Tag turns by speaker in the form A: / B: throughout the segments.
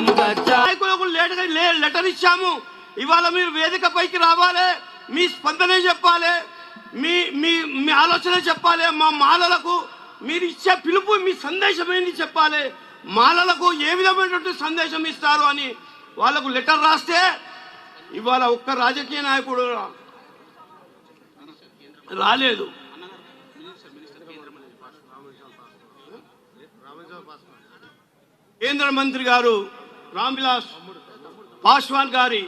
A: నాయకులకు లెటర్ ఇచ్చాము. ఇవాళ మీరు వేదిక పైకి రావాలి, మీ స్పందనే చెప్పాలి, మీ మీ మీ ఆలోచన చెప్పాలి. మా మాలలకు మీరు ఇచ్చే పిలుపు, మీ సందేశం ఏంటి చెప్పాలి. మాలలకు ఏ విధమైనటువంటి సందేశం ఇస్తారు అని వాళ్ళకు లెటర్ రాస్తే ఇవాళ ఒక్క రాజకీయ నాయకుడు రాలేదు. కేంద్ర మంత్రి గారు రామ్ విలాస్ పాస్వాన్ గారి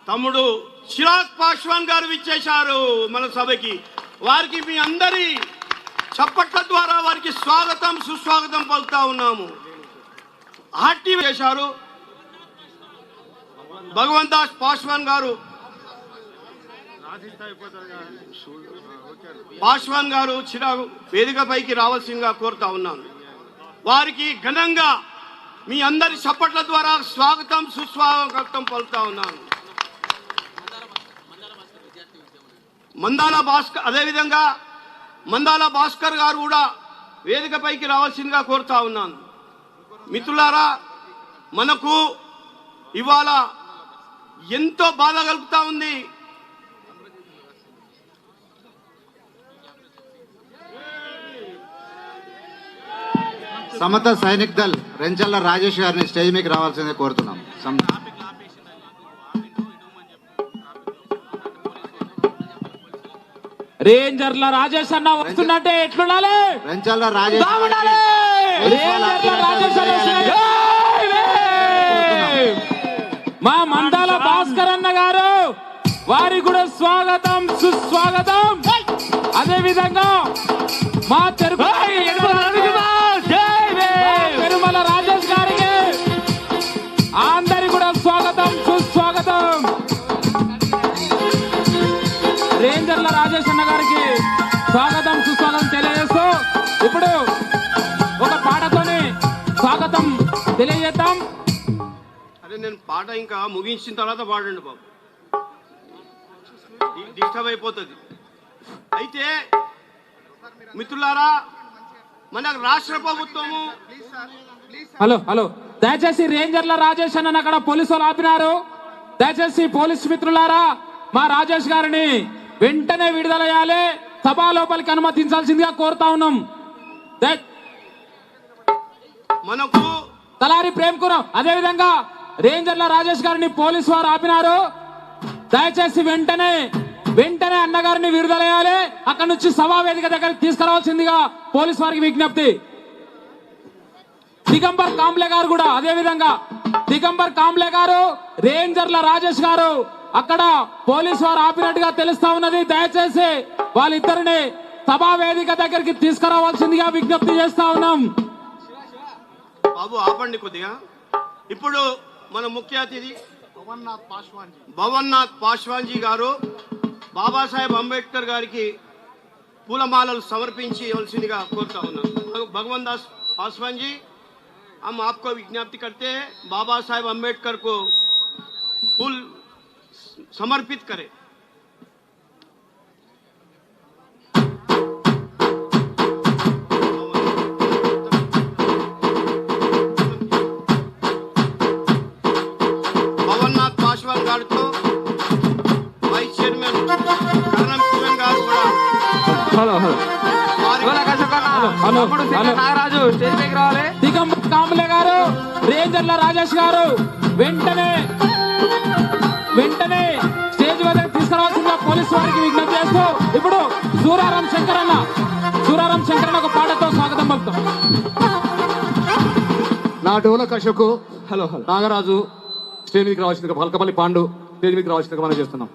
A: తమ్ముడు చిరాగ్ పాస్వాన్ గారు విచ్చేశారు మన సభకి. వారికి మీ అందరి చప్పట్ల ద్వారా వారికి స్వాగతం సుస్వాగతం పలుకుతా ఉన్నాము. హార్టీ చేశారు. భగవంత్ దాస్ పాస్వాన్ గారు చిరాగ్ వేదికపైకి రావాల్సిందిగా కోరుతా ఉన్నాను. వారికి ఘనంగా మీ అందరి చప్పట్ల ద్వారా స్వాగతం సుస్వాగతం పలుకుతా ఉన్నాను. అదేవిధంగా మందాల భాస్కర్ గారు కూడా వేదికపైకి రావాల్సిందిగా కోరుతా ఉన్నాను. మిత్రులారా, మనకు ఇవాళ ఎంతో బాధ కలుగుతా ఉంది.
B: సమత సైనిక్ దళ్ రెంచల్ల రాజేష్ గారిని స్టేజ్ మీదకి రావాల్సిందే కోరుతున్నాం.
C: రేంజర్ల రాజేష్ అన్న వస్తున్నట్టే ఎట్లుండాలి?
B: రెంచల్ల రాజేష్
C: మా మందాల భాస్కర్ అన్న గారు, వారికి కూడా స్వాగతం సుస్వాగతం. అదే విధంగా మా తిరుమల రాజేష్ గారికి అందరికి కూడా స్వాగతం సుస్వాగతం. రేంజర్ల రాజేష్ అన్న గారికి స్వాగతం సుస్వాగతం తెలియజేస్తూ ఇప్పుడు ఒక పాటతోనే స్వాగతం తెలియజేద్దాం.
A: అదే నేను పాట ఇంకా ముగించిన తర్వాత పాడండి బాబు, డిస్టర్బ్ అయిపోతుంది. అయితే మిత్రులారా, మన రాష్ట్ర ప్రభుత్వము
C: హలో దయచేసి రేంజర్ల రాజేష్ అన్న అక్కడ పోలీసు వాళ్ళు ఆపినారు. దయచేసి పోలీసు మిత్రులారా, మా రాజేష్ గారిని వెంటనే విడుదల చేయాలి, సభా లోపలికి అనుమతించాల్సిందిగా కోరుతా ఉన్నాం.
A: మనకు
C: తలారి ప్రేమ్కురం అదేవిధంగా రేంజర్ల రాజేష్ గారిని పోలీసు వారు ఆపినారు. దయచేసి వెంటనే అన్నగారిని విడుదల చేయాలి, అక్కడి నుంచి సభా వేదిక దగ్గరికి తీసుకురావాల్సిందిగా పోలీసు వారికి విజ్ఞప్తి. దిగంబర్ కాంబ్లే గారు కూడా అదేవిధంగా దిగంబర్ కాంబ్లే గారు, రేంజర్ల రాజేష్ గారు అక్కడ పోలీసు వారు ఆపినట్టుగా తెలుస్తా ఉన్నది. దయచేసి వాళ్ళిద్దరిని సభా వేదిక దగ్గరికి తీసుకురావాల్సిందిగా విజ్ఞప్తి చేస్తా ఉన్నాం.
A: బాబు ఆపండి కొద్దిగా. ఇప్పుడు మన ముఖ్య అతిథి భవన్నాథ్ పాస్వాన్జీ గారు బాబాసాహెబ్ అంబేద్కర్ గారికి పూలమాలలు సమర్పించి ఇవ్వాల్సిందిగా కోరుతా ఉన్నాను. भगवंत दास पासवान जी, हम आपको विज्ञप्ति करते हैं बाबा साहेब अंबेडकर को फूल समर्पित करें. भवन्नाथ पासवान गारू तो वाइस चेयरमैन करणम किरण गारू కూడా
C: నాగరాజు స్టేజ్ పైకి రావాలి. దిగంబర్ కాంబ్లే గారు, రేంజర్ల రాజేష్ గారు వెంటనే స్టేజ్ వద్దకు తీసుకురావాల్సిందిగా పోలీసు వారికి విజ్ఞప్తి చేస్తూ ఇప్పుడు సూరారం శంకరన్న ఒక పాటతో స్వాగతం పలుకుతాం.
D: నా డోలక్ అశోకు నాగరాజు స్టేజ్ మీదకి రావాల్సిందిగా, పలకపల్లి పాండు స్టేజ్ మీదకి రావాల్సిందిగా మనం చేస్తున్నాం.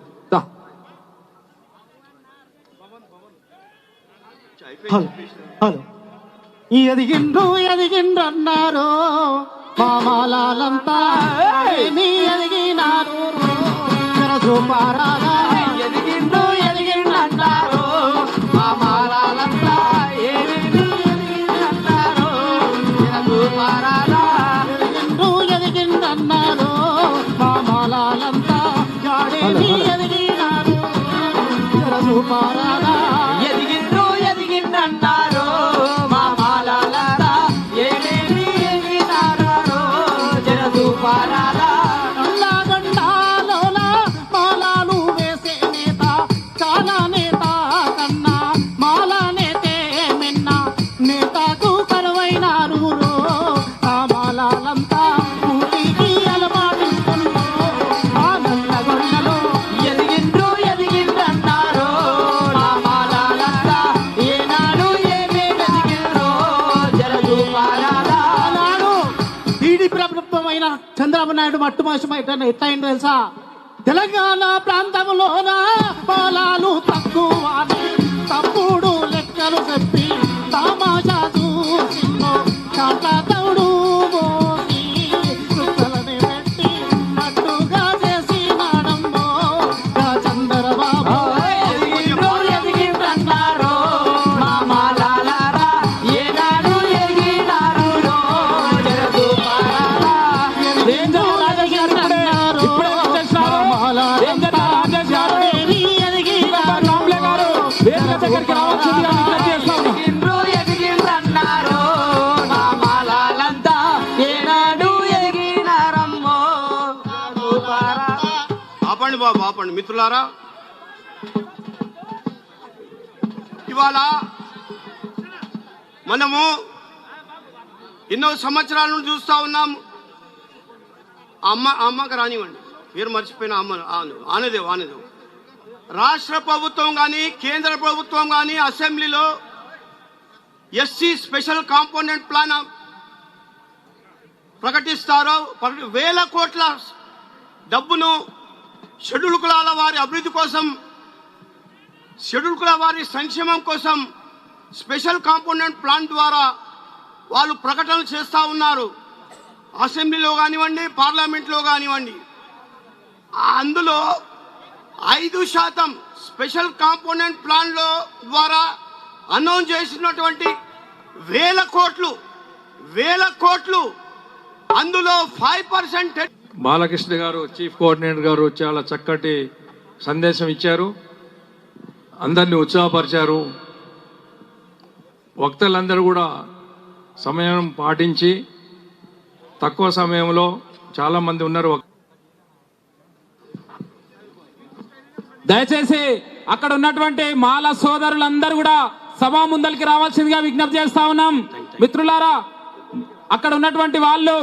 E: ఎదిగిండ్రన్నారు మామాలంతా ఎదిగినారు చూపారాగా ఎదిగిండ్రన్నారు మామాలంతా ఎదిగినారు చూపారాగా ఎదిగిండ్రన్నారు మామాలంతా ఎదిగినారు చూపారాగా ఎదిగిండ్రన్నారు మామాలంతా ఎదిగినారు చంద్రబాబు నాయుడు మట్టుమోసం ఎట్లా అయిందో తెలుసా? తెలంగాణ ప్రాంతంలోన పొలాలు తక్కువ అని తప్పుడు లెక్కలు చెప్పి తమాషా చూసిందో కాటతౌడు మోసి చుక్కలని పెట్టి నట్టుగా చేసి నాడమ్మో చంద్రబాబు ఎదిగిందన్నారు మామలారా ఏనాడు ఎదిగినారు
C: రేంజర్ రాజేష్ గారు ఇప్పుడే వచ్చేసినారు. రేంజర్ రాజేష్ గారు, దిగంబర్ కాంబ్లే గారు వేదిక దగ్గరికి రావాల్సిందిగా విజ్ఞప్తి చేస్తా ఉన్నాం.
E: ఎదిగిందన్నారు మామలాలంతా ఏనాడు ఎదిగినారమ్మో.
A: ఆపండి బాబు, ఆపండి మిత్రులారా. ఇవాళ మనము ఎన్నో సంవత్సరాల నుండి చూస్తా ఉన్నాం. అమ్మకి రానివ్వండి, పేరు మర్చిపోయిన అమ్మ ఆనదేవ్. రాష్ట్ర ప్రభుత్వం కానీ కేంద్ర ప్రభుత్వం కానీ అసెంబ్లీలో ఎస్సీ స్పెషల్ కాంపోనెంట్ ప్లాన్ ప్రకటిస్తారో వేల కోట్ల డబ్బును షెడ్యూల్ కులాల వారి అభివృద్ధి కోసం, షెడ్యూల్ కులాల వారి సంక్షేమం కోసం స్పెషల్ కాంపోనెంట్ ప్లాన్ ద్వారా వాళ్ళు ప్రకటనలు చేస్తూ ఉన్నారు. అసెంబ్లీలో కానివ్వండి, పార్లమెంట్లో కానివ్వండి. అందులో 5% స్పెషల్ కాంపోనెంట్ ప్లాన్లో ద్వారా అనౌన్స్ చేసినటువంటి వేల కోట్లు అందులో 5%
F: బాలకృష్ణ గారు చీఫ్ కోఆర్డినేటర్ గారు చాలా చక్కటి సందేశం ఇచ్చారు, అందరినీ ఉత్సాహపరిచారు. వక్తలందరూ కూడా సమయం పాటించి తక్కువ సమయంలో చాలా మంది ఉన్నారు.
C: దయచేసి అక్కడ ఉన్నటువంటి మాల సోదరులందరూ కూడా సభా ముందరికి రావాల్సిందిగా విజ్ఞప్తి చేస్తా ఉన్నాం. మిత్రులారా, అక్కడ ఉన్నటువంటి వాళ్ళు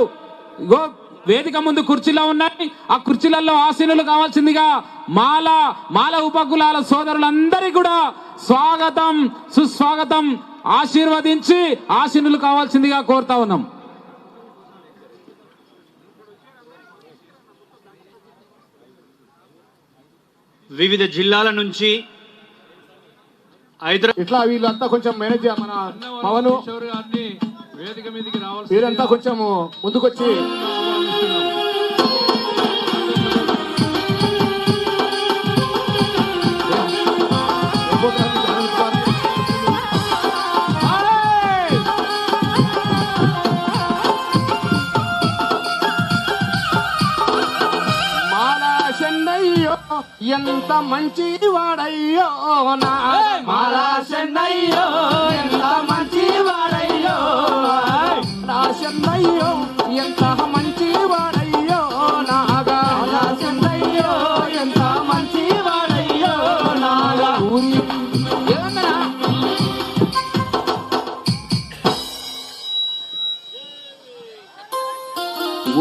C: వేదిక ముందు కుర్చీలో ఉన్నాయి, ఆ కుర్చీలలో ఆసీనులు కావాల్సిందిగా మాల ఉపకులాల సోదరులందరికీ కూడా స్వాగతం సుస్వాగతం ఆశీర్వదించి ఆసీనులు కావాల్సిందిగా కోరుతా ఉన్నాం.
G: వివిధ జిల్లాల నుంచి
D: ఇట్లా వీళ్ళంతా కొంచెం మేనేజ్ మన పవన్
F: వేదిక మీదకి రావాల్సి
D: వీరంతా కొంచెం ముందుకొచ్చి ఎంత మంచి వాడయ్యో నా మాలా చెన్నయ్యో, ఎంత మంచి వాడయ్యో నా చెన్నయ్యో, ఎంత మంచి వాడయ్యో నాగా చెన్నయ్యో, ఎంత మంచి వాడయ్యో నాగా.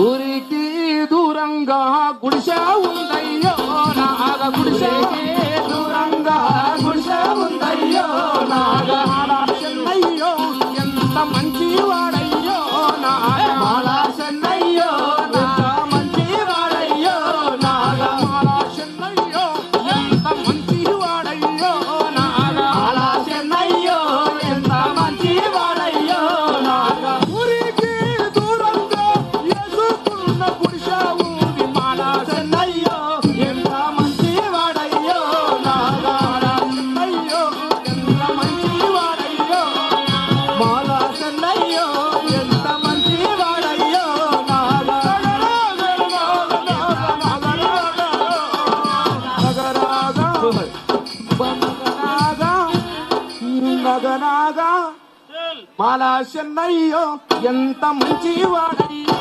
D: ఊరికి దూరంగా గుడిసె ఉందయ్యో నాగ, గుడిసెకి దూరంగా గుడిసె ఉందయ్యో నాగ. చెన్నయ్యో ఎంత మంచి వాడయ్యో నాగ, మాలా చెన్నయ్యో ఎంత మంచి వాడయ్యో నాగ. మాలా చెన్నయ్యో ఎంత మంచి వాడయ్యో నాగ, మాలా చెన్నయ్యో ఎంత మంచి వాడయ్యో నాగ. ఊరికి దూరంగా ఎదుర్కొన్న గుడిసె ఊరి మాలా చెన్నయ్యో ఎంత మంచి వాడయ్యో నాగ. మాలా చెన్నయ్యో ఎంత మంచి వాడయ్యో, మాలా చెన్నయ్యో ఎంత మంచి వాడయ్యో నాగ. నగనాగా మాలా చెన్నయ్యో ఎంత మంచి వాడయ్యో,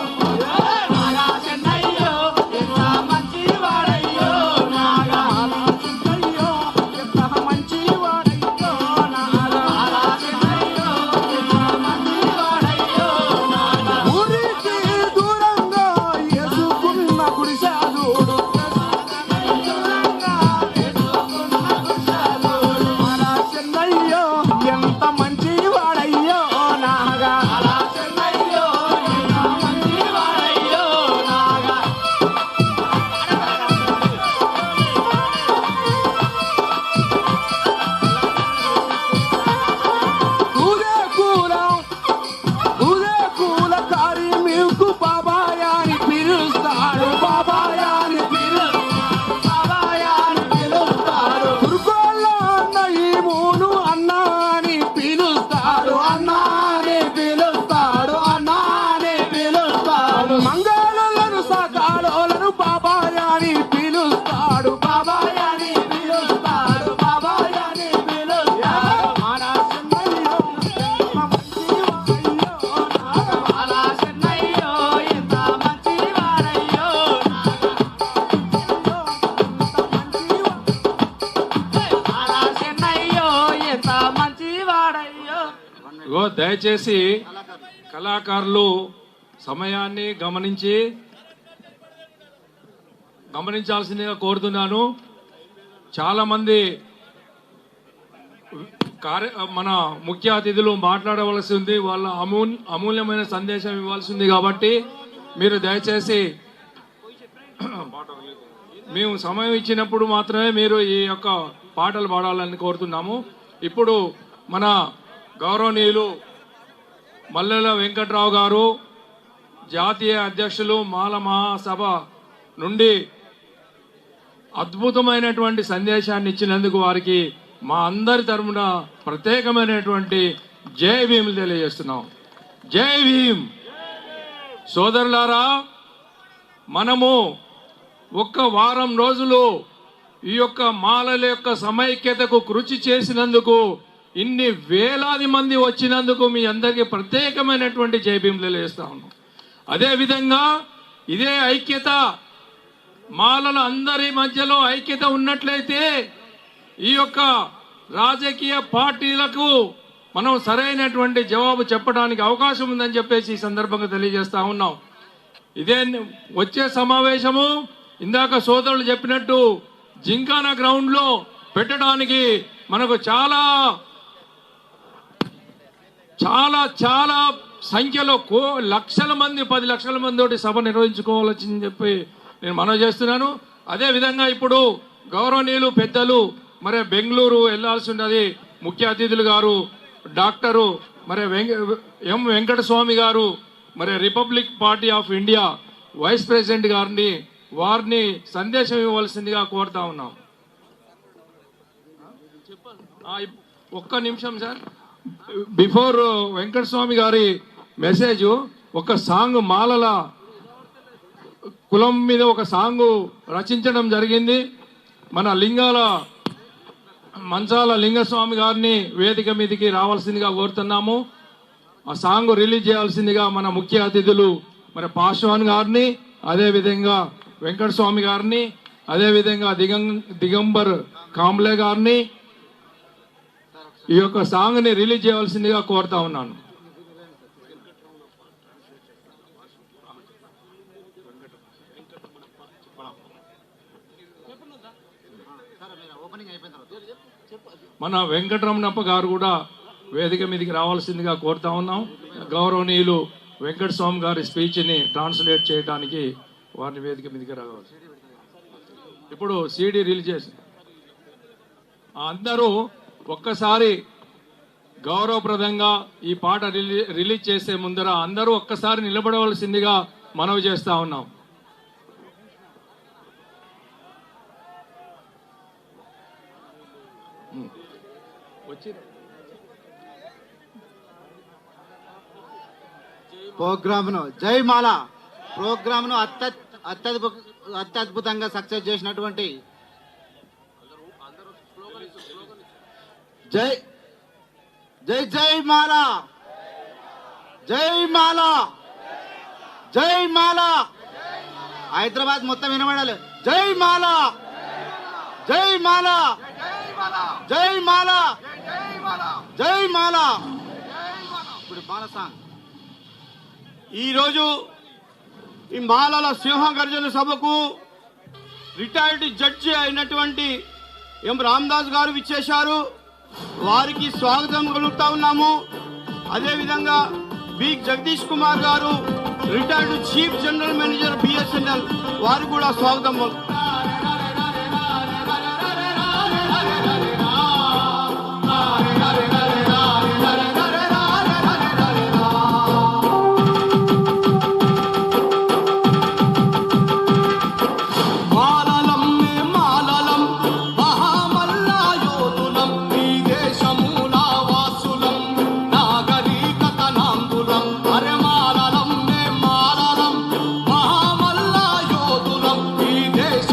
D: మాలా చెన్నయ్యో ఎంత మంచి వాడయ్యో నాగ. మాలా చెన్నయ్యో ఎంత మంచి వాడయ్యో నాగ. మాలా చెన్నయ్యో ఎంత మంచి వాడయ్యో నాగ. ఊరికి దూరంగా ఎదుకున్న గుడిసాదుడు, మాలా చెన్నయ్యో ఎంత మంచి వాడయ్యో నాగ. మాలా చెన్నయ్యో ఎంత మంచి
F: ఇగో దయచేసి కళాకారులు సమయాన్ని గమనించాల్సిందిగా కోరుతున్నాను. చాలా మంది మన ముఖ్య అతిథులు మాట్లాడవలసి ఉంది, వాళ్ళ అమూల్యమైన సందేశం ఇవ్వాల్సి ఉంది. కాబట్టి మీరు దయచేసి మేము సమయం ఇచ్చినప్పుడు మాత్రమే మీరు ఈ యొక్క పాటలు పాడాలని కోరుతున్నాము. ఇప్పుడు మన గౌరవనీయులు మల్లెల వెంకట్రావు గారు, జాతీయ అధ్యక్షులు మాల మహాసభ నుండి అద్భుతమైనటువంటి సందేశాన్ని ఇచ్చినందుకు వారికి మా అందరి తరపున ప్రత్యేకమైనటువంటి జై భీములు తెలియజేస్తున్నాం. జై భీమ్. సోదరులారా, మనము ఒక్క వారం రోజులు ఈ యొక్క మాలల యొక్క సమైక్యతకు కృషి చేసినందుకు, ఇన్ని వేలాది మంది వచ్చినందుకు మీ అందరికీ ప్రత్యేకమైనటువంటి జై భీములు తెలియజేస్తా ఉన్నాం. అదేవిధంగా ఇదే ఐక్యత మాలల అందరి మధ్యలో ఐక్యత ఉన్నట్లయితే ఈ యొక్క రాజకీయ పార్టీలకు మనం సరైనటువంటి జవాబు చెప్పడానికి అవకాశం ఉందని చెప్పేసి ఈ సందర్భంగా తెలియజేస్తా ఉన్నాం. ఇదే వచ్చే సమావేశము ఇందాక సోదరులు చెప్పినట్టు జింకానా గ్రౌండ్ లో పెట్టడానికి మనకు చాలా చాలా చాలా సంఖ్యలో లక్షల మంది 10 లక్షల మంది తోటి సభ నిర్వహించుకోవాలని చెప్పి నేను మనవి చేస్తున్నాను. అదేవిధంగా ఇప్పుడు గౌరవనీయులు పెద్దలు మరి బెంగళూరు వెళ్లాల్సి ఉన్నది, ముఖ్య అతిథులు గారు డాక్టరు మరి ఎం వెంకటస్వామి గారు, మరి Republic Party of India vice president గారిని వారిని సందేశం ఇవ్వవలసిందిగా కోరుతా ఉన్నాం. ఒక్క నిమిషం సార్, బిఫోర్ వెంకటస్వామి గారి మెసేజ్ ఒక సాంగ్ మాలల కులం మీద ఒక సాంగ్ రచించడం జరిగింది. మన లింగాల మంచాల లింగస్వామి గారిని వేదిక మీదకి రావాల్సిందిగా కోరుతున్నాము. ఆ సాంగ్ రిలీజ్ చేయాల్సిందిగా మన ముఖ్య అతిథులు మరి పాశ్వాన్ గారిని, అదేవిధంగా వెంకటస్వామి గారిని, అదేవిధంగా దిగంబర్ కాంబ్లే గారిని ఈ యొక్క సాంగ్ ని రిలీజ్ చేయవలసిందిగా కోరుతా ఉన్నాను. మన వెంకటరమణప్ప గారు కూడా వేదిక మీదకి రావాల్సిందిగా కోరుతా ఉన్నాం. గౌరవనీయులు వెంకటస్వామి గారి స్పీచ్ ని ట్రాన్స్లేట్ చేయడానికి వారిని వేదిక మీదకి రావాలి. ఇప్పుడు సిడి రిలీజ్ చేసి అందరూ ఒక్కసారి గౌరవప్రదంగా ఈ పాట రిలీజ్ చేసే ముందర అందరూ ఒక్కసారి నిలబడవలసిందిగా మనవి చేస్తా ఉన్నాం.
B: ప్రోగ్రామ్ను జయమాల ప్రోగ్రామ్ను అత్యద్భుతంగా సక్సెస్ చేసినటువంటి జై జై జై మాల, జై మాల, జై మాల. హైదరాబాద్ మొత్తం వినబడాలి. జై మాల, జై మాల, జై మాల, జై మాల. ఇప్పుడు మాల సాంగ్.
A: ఈరోజు ఈ మాలల సింహ గర్జన సభకు రిటైర్డ్ జడ్జి అయినటువంటి ఎం రామదాస్ గారు విచ్చేశారు. వారికి స్వాగతం కలుగుతా ఉన్నాము. అదేవిధంగా బి జగదీష్ కుమార్ గారు, retired chief general manager BSNL, వారికి కూడా స్వాగతం.
H: దేశ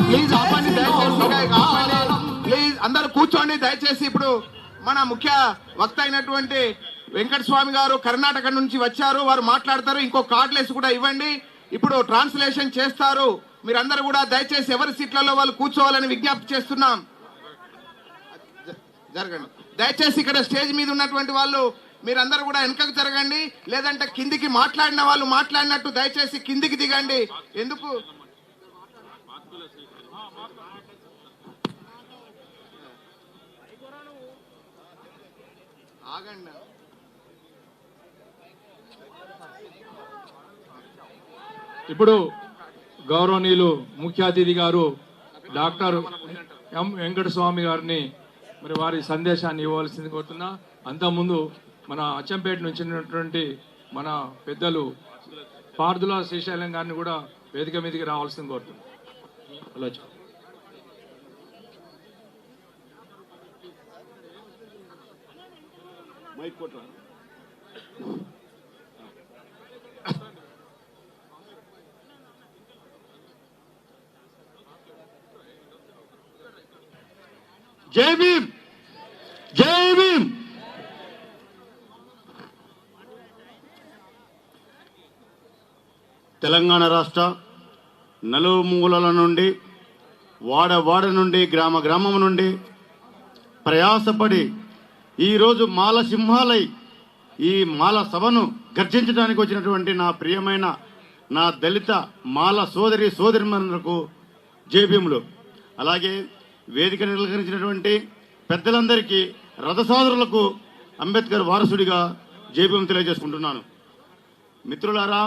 H: ప్లీజ్ ఆపండి దయచేసి, ప్లీజ్ అందరూ కూర్చోండి దయచేసి. ఇప్పుడు మన ముఖ్య వక్త అయినటువంటి వెంకటస్వామి గారు కర్ణాటక నుంచి వచ్చారు, వారు మాట్లాడతారు. ఇంకో కార్డ్లెస్ కూడా ఇవ్వండి, ఇప్పుడు ట్రాన్స్లేషన్ చేస్తారు. మీరందరూ కూడా దయచేసి ఎవరి సీట్లలో వాళ్ళు కూర్చోవాలని విజ్ఞప్తి చేస్తున్నాం. జరగండి దయచేసి. ఇక్కడ స్టేజ్ మీద ఉన్నటువంటి వాళ్ళు మీరందరూ కూడా వెనకకు జరగండి, లేదంటే కిందికి మాట్లాడిన వాళ్ళు మాట్లాడినట్టు దయచేసి కిందికి దిగండి. ఎందుకు ఆగండి.
F: ఇప్పుడు గౌరవనీయులు ముఖ్య అతిథి గారు డాక్టర్ ఎం వెంకటస్వామి గారిని మరి వారి సందేశాన్ని ఇవ్వవలసింది కోరుతున్నా. అంతకుముందు మన అచ్చంపేట నుంచి ఉన్నటువంటి మన పెద్దలు పార్దుల శ్రీశైలం గారిని కూడా వేదిక మీదకి రావాల్సింది కోరుతున్నా. హలో
A: జై భీమ్, జై భీమ్. తెలంగాణ రాష్ట్ర నలుమూలల నుండి, వాడ నుండి, గ్రామం నుండి ప్రయాసపడి ఈరోజు మాల సింహాలై ఈ మాల సభను గర్జించడానికి వచ్చినటువంటి నా ప్రియమైన నా దళిత మాల సోదరిమణులకు జై భీములు. అలాగే వేదిక నిర్వహించినటువంటి పెద్దలందరికీ, రథసాదురులకు అంబేద్కర్ వారసుడిగా జై భీములు తెలియజేసుకుంటున్నాను. మిత్రులారా,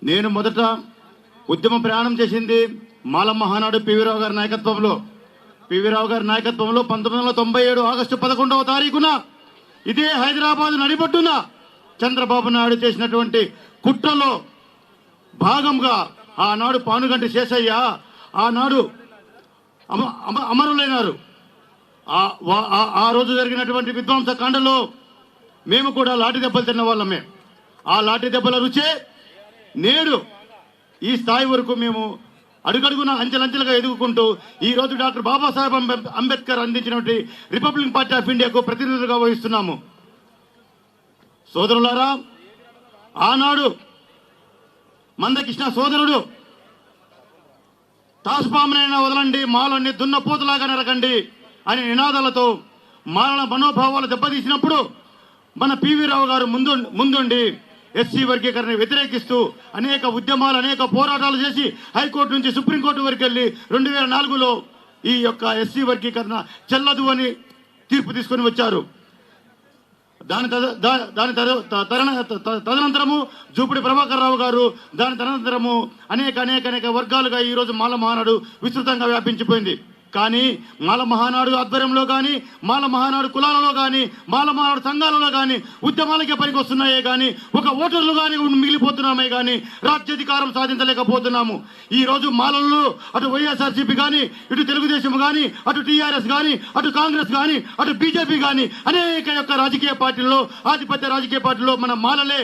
A: నేను మొదట ఉద్యమ ప్రయాణం చేసింది మాల మహానాడు పివి రావు గారి నాయకత్వంలో. పివి రావు గారి నాయకత్వంలో 1997 ఆగస్టు 11వ తారీఖున ఇదే హైదరాబాద్ నడిబొడ్డున చంద్రబాబు నాయుడు చేసినటువంటి కుట్రలో భాగంగా ఆనాడు పానుగంటి శేషయ్య ఆనాడు అమరులైనారు. ఆ రోజు జరిగినటువంటి విధ్వంస కాండలో మేము కూడా లాఠీ దెబ్బలు తిన్న వాళ్ళమే. ఆ లాఠీ దెబ్బల రుచే నేడు ఈ స్థాయి వరకు మేము అడుగడుగున అంచెలంచెలుగా ఎదుగుకుంటూ ఈ రోజు డాక్టర్ బాబాసాహెబ్ అంబేద్కర్ అందించినటువంటి రిపబ్లిక్ పార్టీ ఆఫ్ ఇండియాకు ప్రతినిధులుగా వహిస్తున్నాము. సోదరులారా, ఆనాడు మందకృష్ణ సోదరుడు తాసుపామునైనా వదలండి, మాలన్ని దున్నపోతులాగా నరకండి అనే నినాదాలతో మాలల మనోభావాలు దెబ్బతీసినప్పుడు మన పివి రావు గారు ముందుండి ఎస్సీ వర్గీకరణ వ్యతిరేకిస్తూ అనేక ఉద్యమాలు, అనేక పోరాటాలు చేసి హైకోర్టు నుంచి సుప్రీంకోర్టు వరకు వెళ్ళి 2004లో ఈ యొక్క ఎస్సీ వర్గీకరణ చెల్లదు అని తీర్పు తీసుకొని వచ్చారు. దాని తదనంతరము జూపిడి ప్రభాకర్ రావు గారు, దాని తదనంతరము అనేక వర్గాలుగా ఈరోజు మాల మహానాడు విస్తృతంగా వ్యాపించిపోయింది. కానీ మాల మహానాడు ఆధ్వర్యంలో కానీ, మాల మహానాడు కులాలలో కానీ, మాల మహానాడు సంఘాలలో కానీ ఉద్యమాలకే పనికి వస్తున్నాయే కానీ ఒక ఓటర్లు కానీ మిగిలిపోతున్నామే కానీ రాజ్యాధికారం సాధించలేకపోతున్నాము. ఈ రోజు మాలల్లో అటు వైఎస్ఆర్సీపీ కానీ, ఇటు తెలుగుదేశం కానీ, అటు టీఆర్ఎస్ కానీ, అటు కాంగ్రెస్ కానీ, అటు బీజేపీ కానీ అనేక యొక్క రాజకీయ పార్టీల్లో, ఆధిపత్య రాజకీయ పార్టీల్లో మన మాలలే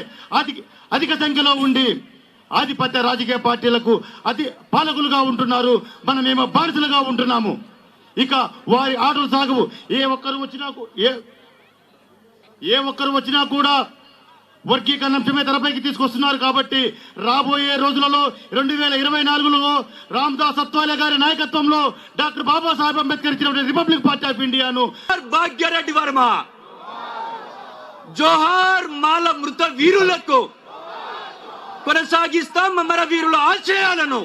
A: అధిక సంఖ్యలో ఉండి ఆధిపత్య రాజకీయ పార్టీలకు పాలకులుగా ఉంటున్నారు. మనమేమో బానిసలుగా ఉంటున్నాము. ఇక వారి ఆటలు సాగవు. ఏ ఒక్కరు వచ్చినా కూడా వర్గీకరణ అంశమే తెరపైకి తీసుకొస్తున్నారు. కాబట్టి రాబోయే రోజులలో 2024లో రామదాస్ అత్వాలే గారి నాయకత్వంలో డాక్టర్ బాబాసాహెబ్ అంబేద్కర్ ఇచ్చిన రిపబ్లిక్ పార్టీ ఆఫ్ ఇండియాను
G: భాగ్యరెడ్డి వర్మ, జోహార్ మాల మృత వీరులకు కొనసాగిస్తాం అమర వీరుల ఆశయాలను.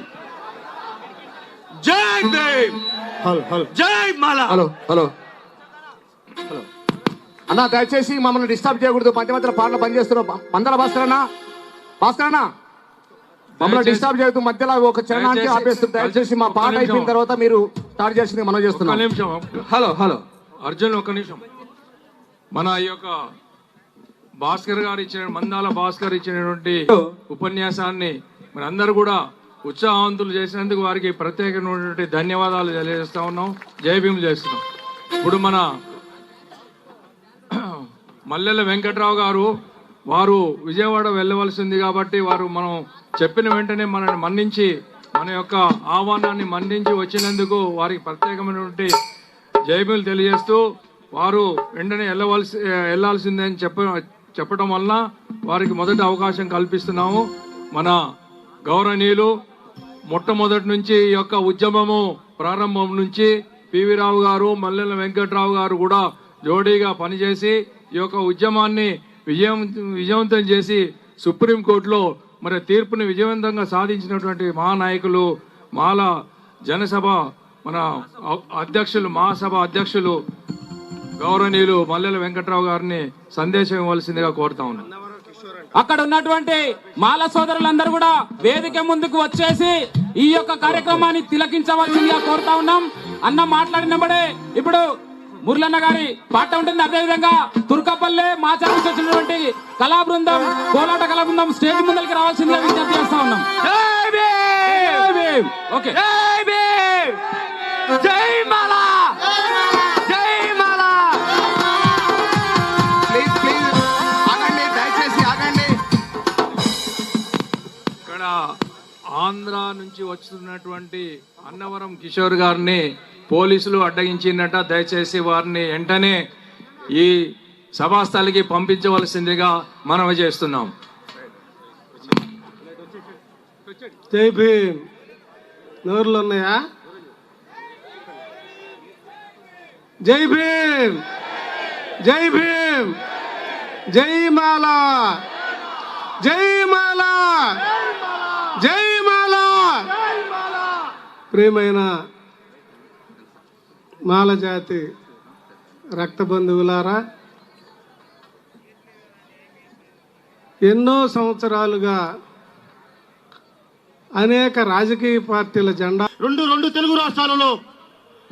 G: జై భీమ్, జై మాల.
D: హలో అన్న, దయచేసి మమ్మల్ని డిస్టర్బ్ చేయకూడదు. మధ్య పాటలు పనిచేస్తున్నాం. మందల భాస్కరన్నా మమ్మల్ని డిస్టర్బ్ చేయకూడదు. మధ్యలో ఒక చరణానికి ఆపేస్తుంది. దయచేసి మా పాట అయిపోయిన తర్వాత మీరు స్టార్ట్ చేసి మనం చేస్తున్నాం.
F: హలో అర్జున్, ఒక నిమిషం. మన ఈ యొక్క భాస్కర్ గారు మందాల భాస్కర్ ఇచ్చినటువంటి ఉపన్యాసాన్ని మరి అందరూ కూడా ఉత్సాహవంతులు చేసినందుకు వారికి ప్రత్యేకమైనటువంటి ధన్యవాదాలు తెలియజేస్తా ఉన్నాం. జై భీములు చేస్తున్నాం. ఇప్పుడు మన మల్లెల వెంకట్రావు గారు వారు విజయవాడ వెళ్ళవలసింది కాబట్టి వారు మనం చెప్పిన వెంటనే మనల్ని మన్నించి మన యొక్క ఆహ్వానాన్ని మన్నించి వచ్చినందుకు వారికి ప్రత్యేకమైనటువంటి జైబీలు తెలియజేస్తూ వారు వెంటనే వెళ్లాల్సిందని చెప్పడం వలన వారికి మొదటి అవకాశం కల్పిస్తున్నాము. మన గౌరవనీయులు మొట్టమొదటి నుంచి ఈ యొక్క ఉద్యమము ప్రారంభం నుంచి పివి రావు గారు, మల్లెల వెంకట్రావు గారు కూడా జోడీగా పనిచేసి ఈ యొక్క ఉద్యమాన్ని విజయవంతం చేసి సుప్రీంకోర్టులో మరి తీర్పుని విజయవంతంగా సాధించినటువంటి మహానాయకులు మాల జనసభ మన అధ్యక్షులు, మహాసభ అధ్యక్షులు గౌరవనీయులు మల్లెల వెంకట్రావు గారిని సందేశం ఇవ్వాల్సిందిగా కోరుతా ఉన్నాను.
C: అక్కడ ఉన్నటువంటి మాల సోదరులందరూ కూడా వేదిక ముందుకు వచ్చేసి ఈ యొక్క కార్యక్రమాన్ని తిలకించవలసిందిగా కోరుతా ఉన్నాం. అన్న మాట్లాడినప్పుడే ఇప్పుడు మురళన్న గారి పాట ఉంటుంది. అదేవిధంగా తుర్కపల్లె మాచారం నుంచి వచ్చినటువంటి కళా బృందం, కోలాట కళా బృందం స్టేజ్ ముందరికి రావాల్సిందిగా విజ్ఞప్తి చేస్తా ఉన్నాం. ఓకే,
E: జై మాల, జై మాల.
H: ప్లీజ్ ప్లీజ్ ఆగండి, దయచేసి ఆగండి.
F: ఇక్కడ ఆంధ్ర నుంచి వస్తున్నటువంటి అన్నవరం కిషోర్ గారిని పోలీసులు అడ్డగించినట్ట. దయచేసి వారిని వెంటనే ఈ సభాస్థలికి పంపించవలసిందిగా మనవి చేస్తున్నాం.
I: జై భీమ్. నోర్లు ఉన్నాయా? జై భీమ్, జై భీమ్, జై మాల, జై మాల, జై మాల. ప్రియమైన మాల జాతి రక్త బంధువులారా, ఎన్నో సంవత్సరాలుగా అనేక రాజకీయ పార్టీల జెండా
A: రెండు తెలుగు రాష్ట్రాలలో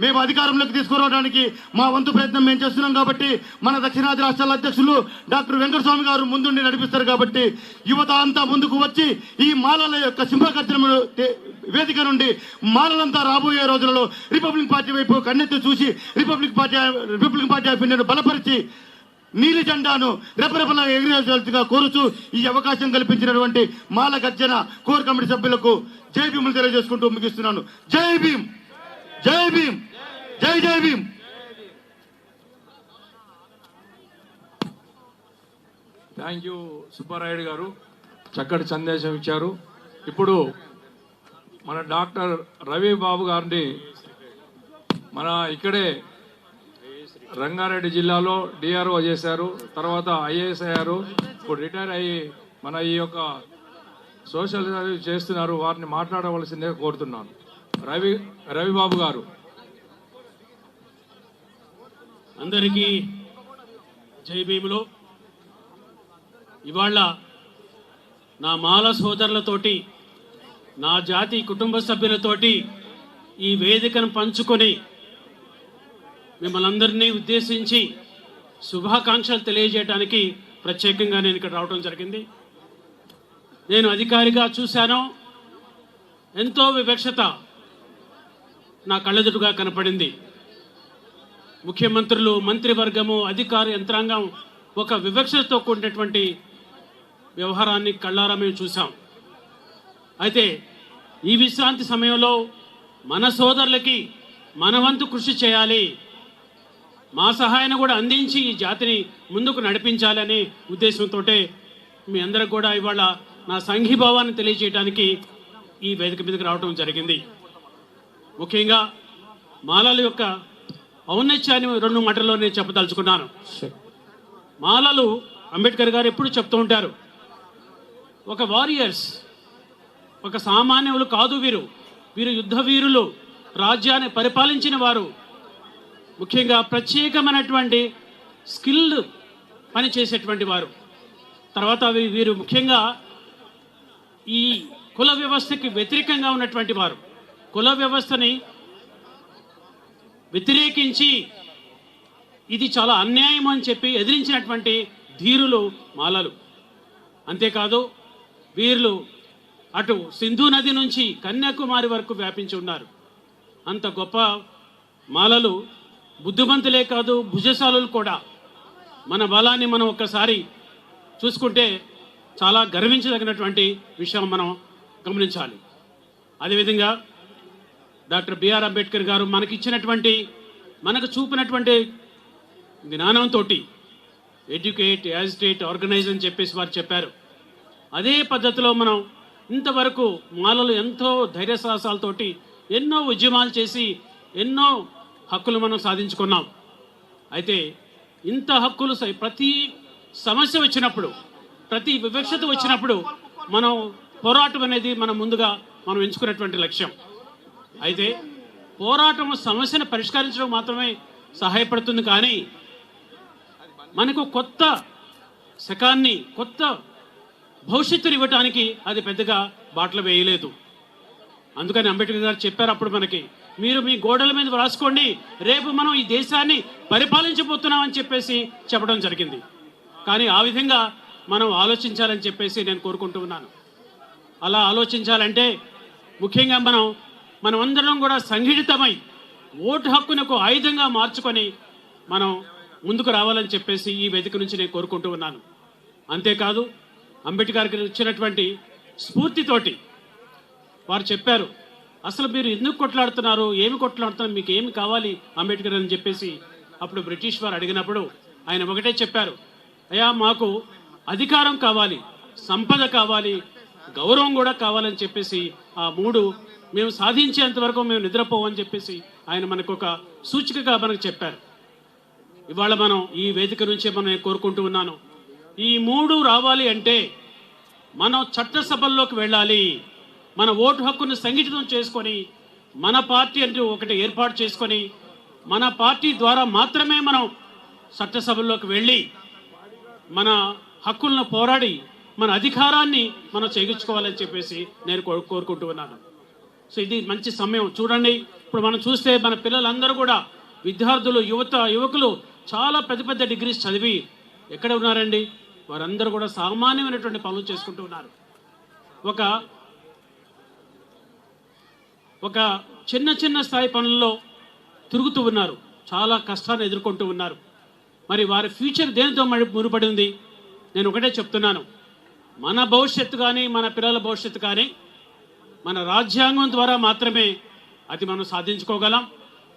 A: మేము అధికారంలోకి తీసుకురావడానికి మా వంతు ప్రయత్నం మేము చేస్తున్నాం. కాబట్టి మన దక్షిణాది రాష్ట్రాల అధ్యక్షులు డాక్టర్ వెంకటస్వామి గారు ముందుండి నడిపిస్తారు. కాబట్టి యువత అంతా ముందుకు వచ్చి ఈ మాలల యొక్క సింహగర్జన వేదిక నుండి మాలలంతా రాబోయే రోజులలో రిపబ్లిక్ పార్టీ వైపు కన్నెత్తి చూసి రిపబ్లిక్ పార్టీ ఆఫ్ ఇండియాను బలపరిచి నీలి జెండాను రెపరెపలా ఎగిరేగా కోరుచూ ఈ అవకాశం కల్పించినటువంటి మాల గర్జన కోర్ కమిటీ సభ్యులకు జై భీములు తెలియజేసుకుంటూ ముగిస్తున్నాను. జై భీమ్, జై భీమ్, జై జై భీమ్.
F: థ్యాంక్ యూ సుబ్బారాయుడు గారు, చక్కటి సందేశం ఇచ్చారు. ఇప్పుడు మన డాక్టర్ రవి బాబు గారిని మన ఇక్కడే రంగారెడ్డి జిల్లాలో డిఆర్ఓ చేశారు, తర్వాత ఐఏఎస్ అయ్యారు, ఇప్పుడు రిటైర్ అయ్యి మన ఈ యొక్క సోషల్ సర్వీస్ చేస్తున్నారు. వారిని మాట్లాడవలసిందే కోరుతున్నాను. రవిబాబు గారు.
J: అందరికీ జై భీములు. ఇవాళ నా మాల సోదరులతోటి, నా జాతి కుటుంబ సభ్యులతోటి ఈ వేదికను పంచుకొని మిమ్మల్ని అందరినీ ఉద్దేశించి శుభాకాంక్షలు తెలియజేయడానికి ప్రత్యేకంగా నేను ఇక్కడ రావడం జరిగింది. నేను అధికారిగా చూశాను, ఎంతో వివక్షత నా కళ్ళెదురుగా కనపడింది. ముఖ్యమంత్రులు, మంత్రివర్గము, అధికార యంత్రాంగం ఒక వివక్షతో కూడినటువంటి వ్యవహారాన్ని కళ్ళారా మేము చూసాం. అయితే ఈ విశ్రాంతి సమయంలో మన సోదరులకి మన వంతు కృషి చేయాలి, మా సహాయాన్ని కూడా అందించి ఈ జాతిని ముందుకు నడిపించాలనే ఉద్దేశంతో మీ అందరికి కూడా ఇవాళ నా సంఘీభావాన్ని తెలియజేయడానికి ఈ వేదిక మీదకి రావడం జరిగింది. ముఖ్యంగా మాలల యొక్క ఔన్నత్యాన్ని రెండు మాటల్లో నేను చెప్పదలుచుకున్నాను. మాలలు అంబేద్కర్ గారు ఎప్పుడు చెప్తూ ఉంటారు, ఒక వారియర్స్, ఒక సామాన్యులు కాదు వీరు, వీరు యుద్ధ వీరులు, రాజ్యాన్ని పరిపాలించిన వారు, ముఖ్యంగా ప్రత్యేకమైనటువంటి స్కిల్డ్ పని చేసేటువంటి వారు. తర్వాత వీరు ముఖ్యంగా ఈ కుల వ్యవస్థకి వ్యతిరేకంగా ఉన్నటువంటి వారు, కుల వ్యవస్థని వ్యతిరేకించి ఇది చాలా అన్యాయం అని చెప్పి ఎదిరించినటువంటి ధీరులు మాలలు. అంతేకాదు వీళ్ళు అటు సింధు నది నుంచి కన్యాకుమారి వరకు వ్యాపించి ఉన్నారు. అంత గొప్ప మాలలు బుద్ధిమంతులే కాదు, భుజశాలులు కూడా. మన బలాన్ని మనం ఒక్కసారి చూసుకుంటే చాలా గర్వించదగినటువంటి విషయం మనం గమనించాలి. అదేవిధంగా డాక్టర్ బిఆర్ అంబేద్కర్ గారు మనకు చూపినటువంటి జ్ఞానంతో ఎడ్యుకేట్, యాజిటేట్, ఆర్గనైజ్ అని చెప్పేసి వారు చెప్పారు. అదే పద్ధతిలో మనం ఇంతవరకు మాలలు ఎంతో ధైర్య సాహసాలతోటి ఎన్నో ఉద్యమాలు చేసి ఎన్నో హక్కులు మనం సాధించుకున్నాం. అయితే ఇంత హక్కులు ప్రతి సమస్య వచ్చినప్పుడు, ప్రతి వివక్షత వచ్చినప్పుడు మనం పోరాటం అనేది ముందుగా మనం ఎంచుకున్నటువంటి లక్ష్యం. అయితే పోరాటం సమస్యను పరిష్కరించడం మాత్రమే సహాయపడుతుంది, కానీ మనకు కొత్త శకాన్ని, కొత్త భవిష్యత్తుని ఇవ్వటానికి అది పెద్దగా బాటలు వేయలేదు. అందుకని అంబేద్కర్ గారు చెప్పారు అప్పుడు మనకి, మీరు మీ గోడల మీద రాసుకోండి, రేపు మనం ఈ దేశాన్ని పరిపాలించబోతున్నామని చెప్పేసి చెప్పడం జరిగింది. కానీ ఆ విధంగా మనం ఆలోచించాలని చెప్పేసి నేను కోరుకుంటూ ఉన్నాను. అలా ఆలోచించాలంటే ముఖ్యంగా మనం అందరం కూడా సంఘటితమై ఓటు హక్కును ఒక ఆయుధంగా మార్చుకొని మనం ముందుకు రావాలని చెప్పేసి ఈ వేదిక నుంచి నేను కోరుకుంటూ ఉన్నాను. అంతేకాదు అంబేద్కర్ గారికి ఇచ్చినటువంటి స్ఫూర్తితోటి వారు చెప్పారు, అసలు మీరు ఎందుకు కొట్లాడుతున్నారు, ఏమి కొట్లాడుతున్నారు, మీకు ఏమి కావాలి అంబేద్కర్ అని చెప్పేసి అప్పుడు బ్రిటిష్ వారు అడిగినప్పుడు ఆయన ఒకటే చెప్పారు, అయ్యా మాకు అధికారం కావాలి, సంపద కావాలి, గౌరవం కూడా కావాలని చెప్పేసి ఆ మూడు మేము సాధించేంత వరకు మేము నిద్రపోవని చెప్పేసి ఆయన మనకు ఒక సూచికగా మనకు చెప్పారు. ఇవాళ మనం ఈ వేదిక నుంచే మనం కోరుకుంటూ ఉన్నాను, ఈ మూడు రావాలి అంటే మనం చట్టసభల్లోకి వెళ్ళాలి. మన ఓటు హక్కును సంఘటితం చేసుకొని మన పార్టీ అంటూ ఒకటి ఏర్పాటు చేసుకొని మన పార్టీ ద్వారా మాత్రమే మనం చట్టసభల్లోకి వెళ్ళి మన హక్కులను పోరాడి మన అధికారాన్ని మనం చేయించుకోవాలని చెప్పేసి నేను కోరుకుంటూ ఉన్నాను. సో ఇది మంచి సమయం. చూడండి, ఇప్పుడు మనం చూస్తే మన పిల్లలందరూ కూడా విద్యార్థులు, యువకులు చాలా పెద్ద పెద్ద డిగ్రీస్ చదివి ఎక్కడ ఉన్నారండి? వారందరూ కూడా సామాన్యమైనటువంటి పనులు చేసుకుంటూ ఉన్నారు. ఒక చిన్న స్థాయి పనుల్లో తిరుగుతూ ఉన్నారు, చాలా కష్టాన్ని ఎదుర్కొంటూ ఉన్నారు. మరి వారి ఫ్యూచర్ దేనితో ముడిపడి ఉంది? నేను ఒకటే చెప్తున్నాను, మన భవిష్యత్తు కానీ మన పిల్లల భవిష్యత్తు కానీ మన రాజ్యాంగం ద్వారా మాత్రమే అది మనం సాధించుకోగలం.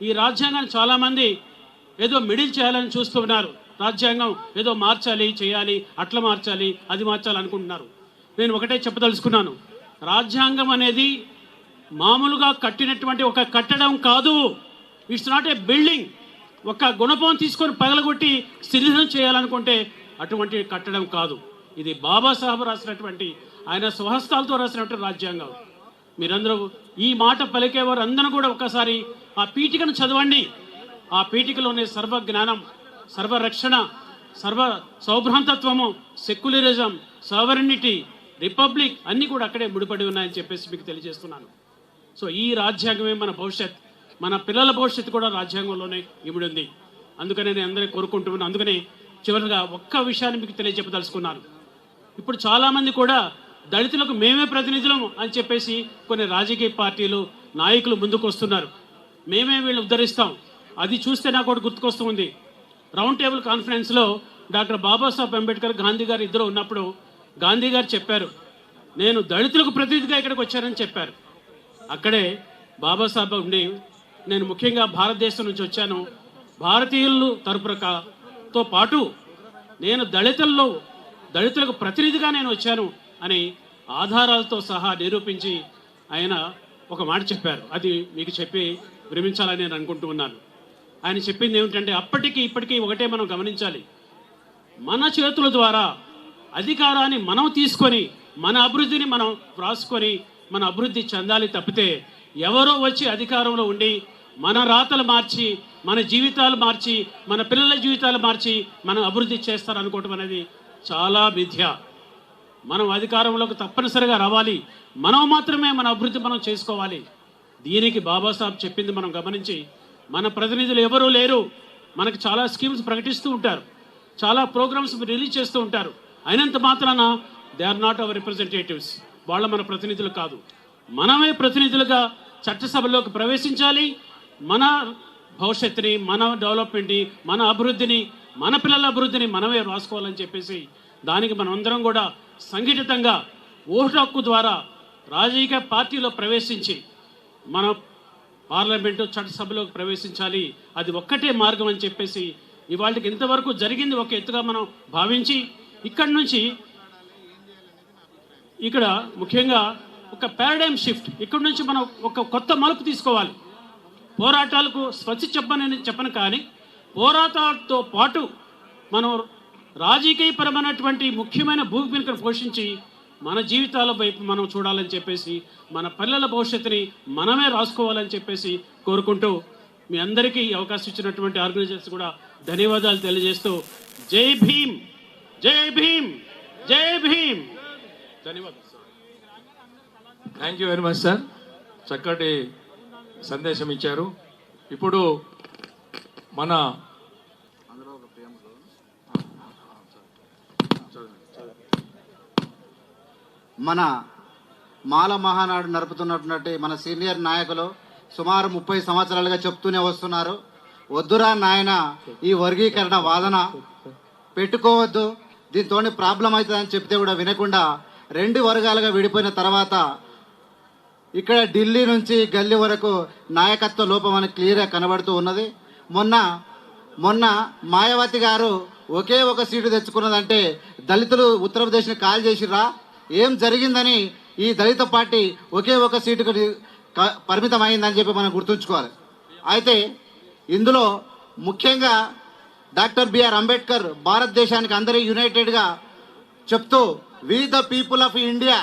J: ఈ రాజ్యాంగాన్ని చాలామంది ఏదో మిడిల్ చేయాలని చూస్తూ ఉన్నారు. రాజ్యాంగం ఏదో మార్చాలి, చేయాలి, అట్లా మార్చాలి, అది మార్చాలి అనుకుంటున్నారు. నేను ఒకటే చెప్పదలుచుకున్నాను, రాజ్యాంగం అనేది మామూలుగా కట్టినటువంటి ఒక కట్టడం కాదు. It's not a building. ఒక గుణపం తీసుకొని పగలగొట్టి శిథిలం చేయాలనుకుంటే అటువంటి కట్టడం కాదు. ఇది బాబాసాహెబ్ రాసినటువంటి, ఆయన స్వహస్తాలతో రాసినటువంటి రాజ్యాంగం. మీరందరూ ఈ మాట పలికేవారు అందరూ కూడా ఒక్కసారి ఆ పీఠికను చదవండి. ఆ పీఠికలోనే సర్వ జ్ఞానం, సర్వరక్షణ, సర్వ సౌభ్రాంతత్వము, సెక్యులరిజం, సావరెనిటీ, రిపబ్లిక్ అన్నీ కూడా అక్కడే ముడిపడి ఉన్నాయని చెప్పేసి మీకు తెలియజేస్తున్నాను. సో ఈ రాజ్యాంగమే మన భవిష్యత్, మన పిల్లల భవిష్యత్తు కూడా రాజ్యాంగంలోనే ఇమిడి ఉంది. అందుకనే నేను అందరినీ కోరుకుంటున్నాను. అందుకనే చివరిగా ఒక్క విషయాన్ని మీకు తెలియజెప్పదలుచుకున్నాను. ఇప్పుడు చాలామంది కూడా దళితులకు మేమే ప్రతినిధులం అని చెప్పేసి కొన్ని రాజకీయ పార్టీలు, నాయకులు ముందుకు వస్తున్నారు. మేమే వీళ్ళు ఉద్ధరిస్తాం. అది చూస్తే నాకు ఒకటి గుర్తుకొస్తుంది. రౌండ్ టేబుల్ కాన్ఫరెన్స్లో డాక్టర్ బాబాసాహెబ్ అంబేద్కర్, గాంధీ గారు ఇద్దరు ఉన్నప్పుడు గాంధీ గారు చెప్పారు, నేను దళితులకు ప్రతినిధిగా ఇక్కడికి వచ్చానని చెప్పారు. అక్కడే బాబాసాహెబ్ ఉండి, నేను ముఖ్యంగా భారతదేశం నుంచి వచ్చాను, భారతీయులు తరపుతో పాటు నేను దళితులకు ప్రతినిధిగా నేను వచ్చాను అని ఆధారాలతో సహా నిరూపించి ఆయన ఒక మాట చెప్పారు. అది మీకు చెప్పి విరమించాలని నేను అనుకుంటూ ఉన్నాను. ఆయన చెప్పింది ఏమిటంటే, అప్పటికి ఇప్పటికీ ఒకటే మనం గమనించాలి, మన చేతుల ద్వారా అధికారాన్ని మనం తీసుకొని మన అభివృద్ధిని మనం వ్రాసుకొని మన అభివృద్ధి చెందాలి తప్పితే ఎవరో వచ్చి అధికారంలో ఉండి మన రాతలు మార్చి, మన జీవితాలు మార్చి, మన పిల్లల జీవితాలు మార్చి మనం అభివృద్ధి చేస్తారనుకోవటం అనేది చాలా మిథ్య. మనం అధికారంలోకి తప్పనిసరిగా రావాలి, మనం మాత్రమే మన అభివృద్ధి మనం చేసుకోవాలి. దీనికి బాబాసాహెబ్ చెప్పింది మనం గమనించి, మన ప్రతినిధులు ఎవరూ లేరు. మనకు చాలా స్కీమ్స్ ప్రకటిస్తూ ఉంటారు, చాలా ప్రోగ్రామ్స్ రిలీజ్ చేస్తూ ఉంటారు. అయినంత మాత్రాన they are not our representatives. వాళ్ళ మన ప్రతినిధులు కాదు. మనమే ప్రతినిధులుగా చట్టసభలోకి ప్రవేశించాలి. మన భవిష్యత్తుని, మన డెవలప్మెంట్ని, మన అభివృద్ధిని, మన పిల్లల అభివృద్ధిని మనమే రాసుకోవాలని చెప్పేసి దానికి మనం అందరం కూడా సంఘటితంగా ఓటు హక్కు ద్వారా రాజకీయ పార్టీలో ప్రవేశించి మన పార్లమెంటు చట్టసభలోకి ప్రవేశించాలి, అది ఒక్కటే మార్గం అని చెప్పేసి ఇవాళకి ఇంతవరకు జరిగింది ఒక ఎత్తుగా మనం భావించి ఇక్కడి నుంచి ఇక్కడ ముఖ్యంగా ఒక పారాడైమ్ షిఫ్ట్, ఇక్కడ నుంచి మనం ఒక కొత్త మలుపు తీసుకోవాలి. పోరాటాలకు స్వచ్ఛ చెప్పను కానీ పోరాటాలతో పాటు మనం రాజకీయపరమైనటువంటి ముఖ్యమైన భూమికను పోషించి మన జీవితాల వైపు మనం చూడాలని చెప్పేసి మన పిల్లల భవిష్యత్తుని మనమే రాసుకోవాలని చెప్పేసి కోరుకుంటూ మీ అందరికీ ఈ అవకాశం ఇచ్చినటువంటి ఆర్గనైజర్స్ కూడా ధన్యవాదాలు తెలియజేస్తూ జై భీమ్, జై భీమ్, జై భీమ్. ధన్యవాదాలు.
F: Thank you very much sir, చక్కటి సందేశం ఇచ్చారు. ఇప్పుడు మన
B: మన మాల మహానాడు నడుపుతున్నటువంటి మన సీనియర్ నాయకులు సుమారు 30 సంవత్సరాలుగా చెప్తూనే వస్తున్నారు, వద్దురా నాయన ఈ వర్గీకరణ వాదన పెట్టుకోవద్దు, దీంతో ప్రాబ్లం అవుతుందని చెప్తే కూడా వినకుండా 2 వర్గాలుగా విడిపోయిన తర్వాత ఇక్కడ ఢిల్లీ నుంచి గల్లీ వరకు నాయకత్వ లోపం అని క్లియర్గా కనబడుతూ ఉన్నది. మొన్న మాయావతి గారు ఒకే ఒక సీటు తెచ్చుకున్నదంటే దళితులు ఉత్తరప్రదేశ్ని కాల్ చేసిర్రా, ఏం జరిగిందని ఈ దళిత పార్టీ ఒకే ఒక సీటుకు పరిమితం అయిందని చెప్పి మనం గుర్తుంచుకోవాలి. అయితే ఇందులో ముఖ్యంగా డాక్టర్ బిఆర్ అంబేద్కర్ భారతదేశానికి అందరూ యునైటెడ్గా చెప్తూ we the people of India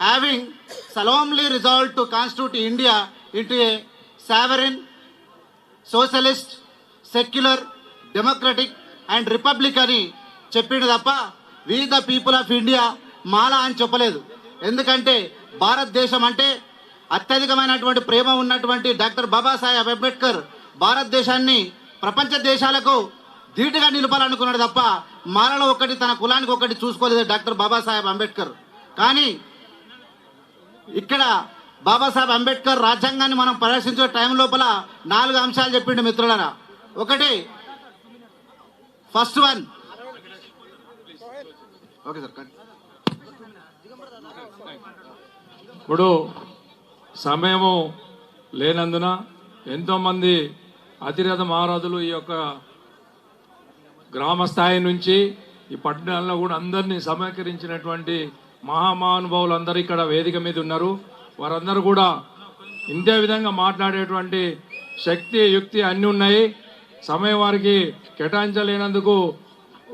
B: having solemnly resolved to constitute India into a sovereign, socialist, secular, democratic and republic అని చెప్పిండు తప్ప we the people of India మాలా అని చెప్పలేదు. ఎందుకంటే భారతదేశం అంటే అత్యధికమైనటువంటి ప్రేమ ఉన్నటువంటి డాక్టర్ బాబాసాహెబ్ అంబేద్కర్ భారతదేశాన్ని ప్రపంచ దేశాలకు ధీటుగా నిలపాలనుకున్నాడు తప్ప మాలలో ఒకటి తన కులానికి ఒకటి చూసుకోలేదు డాక్టర్ బాబాసాహెబ్ అంబేద్కర్. కానీ ఇక్కడ బాబాసాహెబ్ అంబేద్కర్ రాజ్యాంగాన్ని మనం పరిరక్షించే టైం లోపల 4 అంశాలు చెప్పిండు మిత్రులారా. ఒకటి, ఫస్ట్ వన్, ఓకే సార్.
F: ఇప్పుడు సమయము లేనందున ఎంతోమంది అతిరథ మహారాజులు ఈ యొక్క గ్రామ స్థాయి నుంచి ఈ పట్టణాల్లో కూడా అందరినీ సమీకరించినటువంటి మహామహానుభావులు అందరూ ఇక్కడ వేదిక మీద ఉన్నారు. వారందరూ కూడా ఇంతే విధంగా మాట్లాడేటువంటి శక్తి, యుక్తి అన్నీ ఉన్నాయి. సమయం వారికి కేటాయించలేనందుకు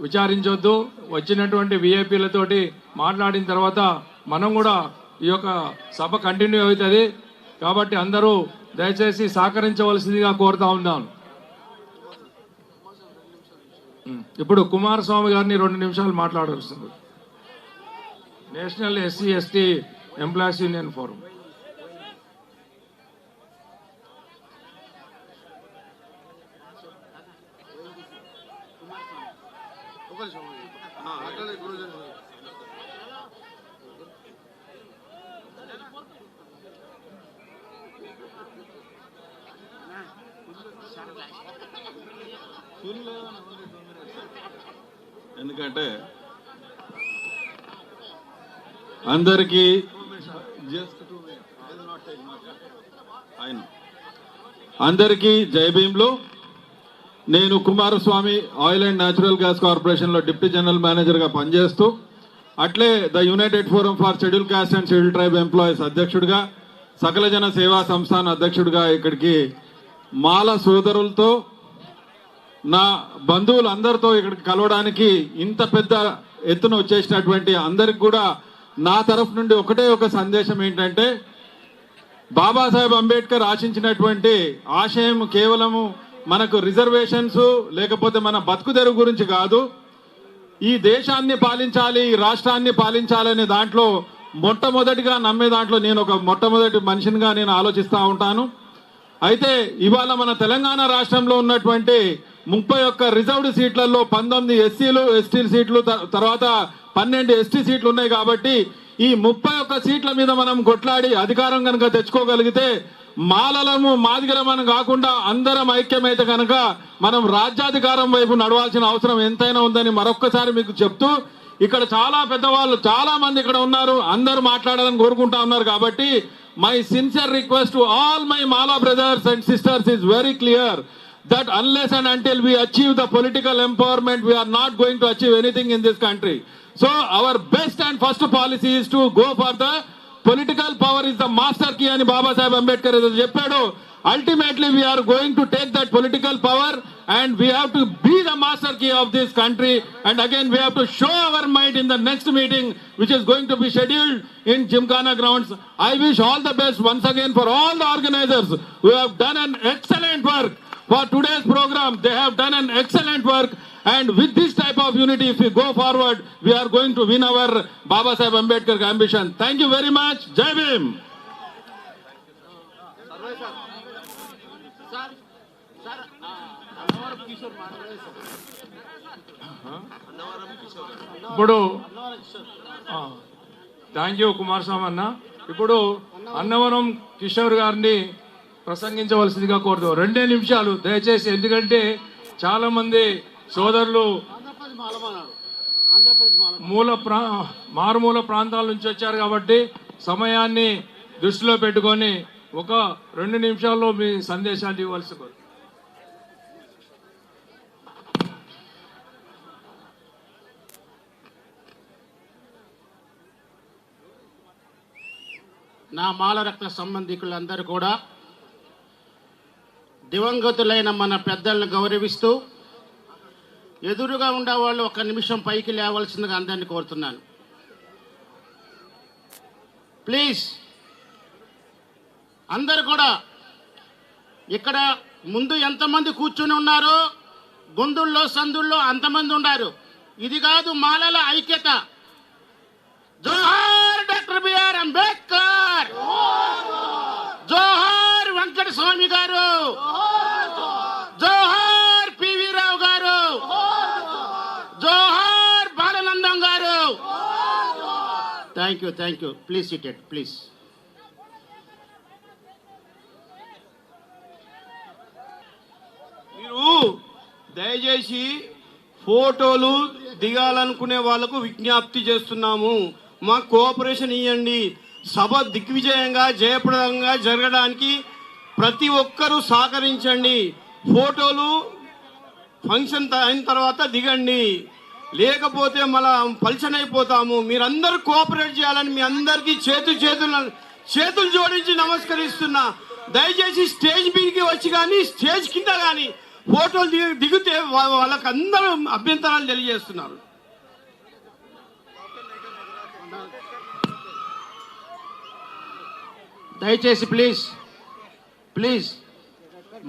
F: విచారించొద్దు. వచ్చినటువంటి విఐపీలతోటి మాట్లాడిన తర్వాత మనం కూడా ఈ యొక్క సభ కంటిన్యూ అవుతుంది. కాబట్టి అందరూ దయచేసి సహకరించవలసిందిగా కోరుతా ఉన్నాను. ఇప్పుడు కుమారస్వామి గారిని 2 నిమిషాలు మాట్లాడవలసింది. National SC ST employees union forum.
K: ఎందుకంటే అందరికీ జై భీమ్లు. నేను Kumaraswamy oil and natural gas కార్పొరేషన్లో డిప్యూటీ జనరల్ మేనేజర్గా పనిచేస్తూ అట్లే the united forum for schedule caste and schedule tribe employees అధ్యక్షుడిగా, సకల జన సేవా సంస్థాన అధ్యక్షుడిగా ఇక్కడికి మాల సోదరులతో నా బంధువులందరితో ఇక్కడికి కలవడానికి ఇంత పెద్ద ఎత్తున వచ్చేసినటువంటి అందరికి కూడా నా తరఫు నుండి ఒకటే ఒక సందేశం ఏంటంటే, బాబాసాహెబ్ అంబేద్కర్ ఆశించినటువంటి ఆశయం కేవలము మనకు రిజర్వేషన్స్ లేకపోతే మన బతుకు తెరువు గురించి కాదు, ఈ దేశాన్ని పాలించాలి, ఈ రాష్ట్రాన్ని పాలించాలనే దాంట్లో మొట్టమొదటిగా నమ్మే దాంట్లో నేను ఒక మొట్టమొదటి మనిషినిగా నేను ఆలోచిస్తూ ఉంటాను. అయితే ఇవాళ మన తెలంగాణ రాష్ట్రంలో ఉన్నటువంటి 31 రిజర్వ్డ్ సీట్లలో 19 ఎస్సీలు ఎస్టీ సీట్లు, తర్వాత 12 ఎస్టీ సీట్లు ఉన్నాయి. కాబట్టి ఈ 31 సీట్ల మీద మనం కొట్లాడి అధికారం కనుక తెచ్చుకోగలిగితే మాలలము మాదిగలమని కాకుండా అందరం ఐక్యమైతే కనుక మనం రాజ్యాధికారం వైపు నడవాల్సిన అవసరం ఎంతైనా ఉందని మరొక్కసారి మీకు చెప్తూ, ఇక్కడ చాలా పెద్దవాళ్ళు చాలా మంది ఇక్కడ ఉన్నారు, అందరూ మాట్లాడాలని కోరుకుంటా ఉన్నారు. కాబట్టి my sincere request to all my Mala brothers and sisters is very clear that unless and until we achieve the political empowerment, we are not going to achieve anything in this country. So our best and first policy is to go for the political power is the master key ani Baba Saheb Ambedkar cheppadu. Ultimately we are going to take that political power and we have to be the master key of this country, and again we have to show our might in the next meeting which is going to be scheduled in Gymkhana grounds. I wish all the best once again for all the organizers who have done an excellent work for today's program. They have done an excellent work, and with this type of unity, if we go forward, we are going to win our Baba Saheb Ambedkar ambition. Thank you very much. Jai Bhim.
F: ఇప్పుడు thank you Kumaraswamy అన్న. ఇప్పుడు అన్నవరం కిషోర్ గారిని ప్రసంగించవలసిందిగా కోరుతూ 2 నిమిషాలు దయచేసి, ఎందుకంటే చాలా మంది సోదరులు మారుమూల ప్రాంతాల నుంచి వచ్చారు కాబట్టి సమయాన్ని దృష్టిలో పెట్టుకొని ఒక 2 నిమిషాల్లో మీ సందేశాన్ని ఇవ్వాల్సి కోరు.
L: నా మాల రక్త సంబంధికులందరూ కూడా దివంగతులైన మన పెద్దలను గౌరవిస్తూ ఎదురుగా ఉండేవాళ్ళు 1 నిమిషం పైకి లేవలసిందిగా అందరినీ కోరుతున్నాను. ప్లీజ్ అందరు కూడా ఇక్కడ ముందు ఎంతమంది కూర్చుని ఉన్నారో గొంతుల్లో సందుల్లో అంతమంది ఉన్నారు. ఇది కాదు మాలల ఐక్యత. జోహార్ డాక్టర్ బిఆర్ అంబేద్కర్, జోహార్ వెంకట స్వామి గారు, జోహార్ పివి రావు గారు, జోహార్ బాలనందం గారు. Thank you. Please cited please.
A: మీరు దయచేసి ఫోటోలు దిగాలనుకునే వాళ్లకు విజ్ఞప్తి చేస్తున్నాము, మాకు కోఆపరేషన్ ఇవ్వండి. సభ దిగ్విజయంగా జయప్రదంగా జరగడానికి ప్రతి ఒక్కరూ సహకరించండి. ఫోటోలు ఫంక్షన్ అయిన తర్వాత దిగండి, లేకపోతే మళ్ళా పల్చన్ అయిపోతాము. మీరందరూ కోఆపరేట్ చేయాలని మీ అందరికీ చేతులు జోడించి నమస్కరిస్తున్నా. దయచేసి స్టేజ్ మీదకి వచ్చి కానీ స్టేజ్ కింద కానీ ఫోటోలు దిగితే వాళ్ళకి అందరూ అభ్యంతరాలు తెలియజేస్తున్నారు.
L: దయచేసి ప్లీజ్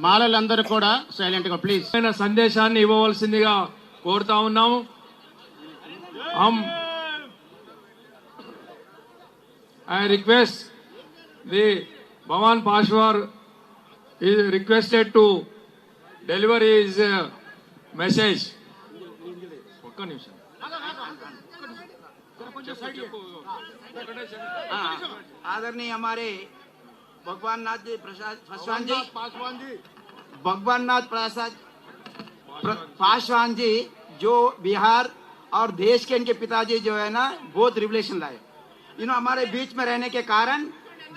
L: మాలలందరూ కూడా సైలెంట్ గా ప్లీజ్
F: సందేశాన్ని ఇవ్వవలసిందిగా కోరుతా ఉన్నాము. I request the Bhavan Pashwar is requested to deliver his message.
M: आदरणीय हमारे भगवान नाथ जी पासवान जी जो बिहार और देश के इनके पिताजी जो है ना बहुत रिवलेशन लाए. हमारे बीच में रहने के कारण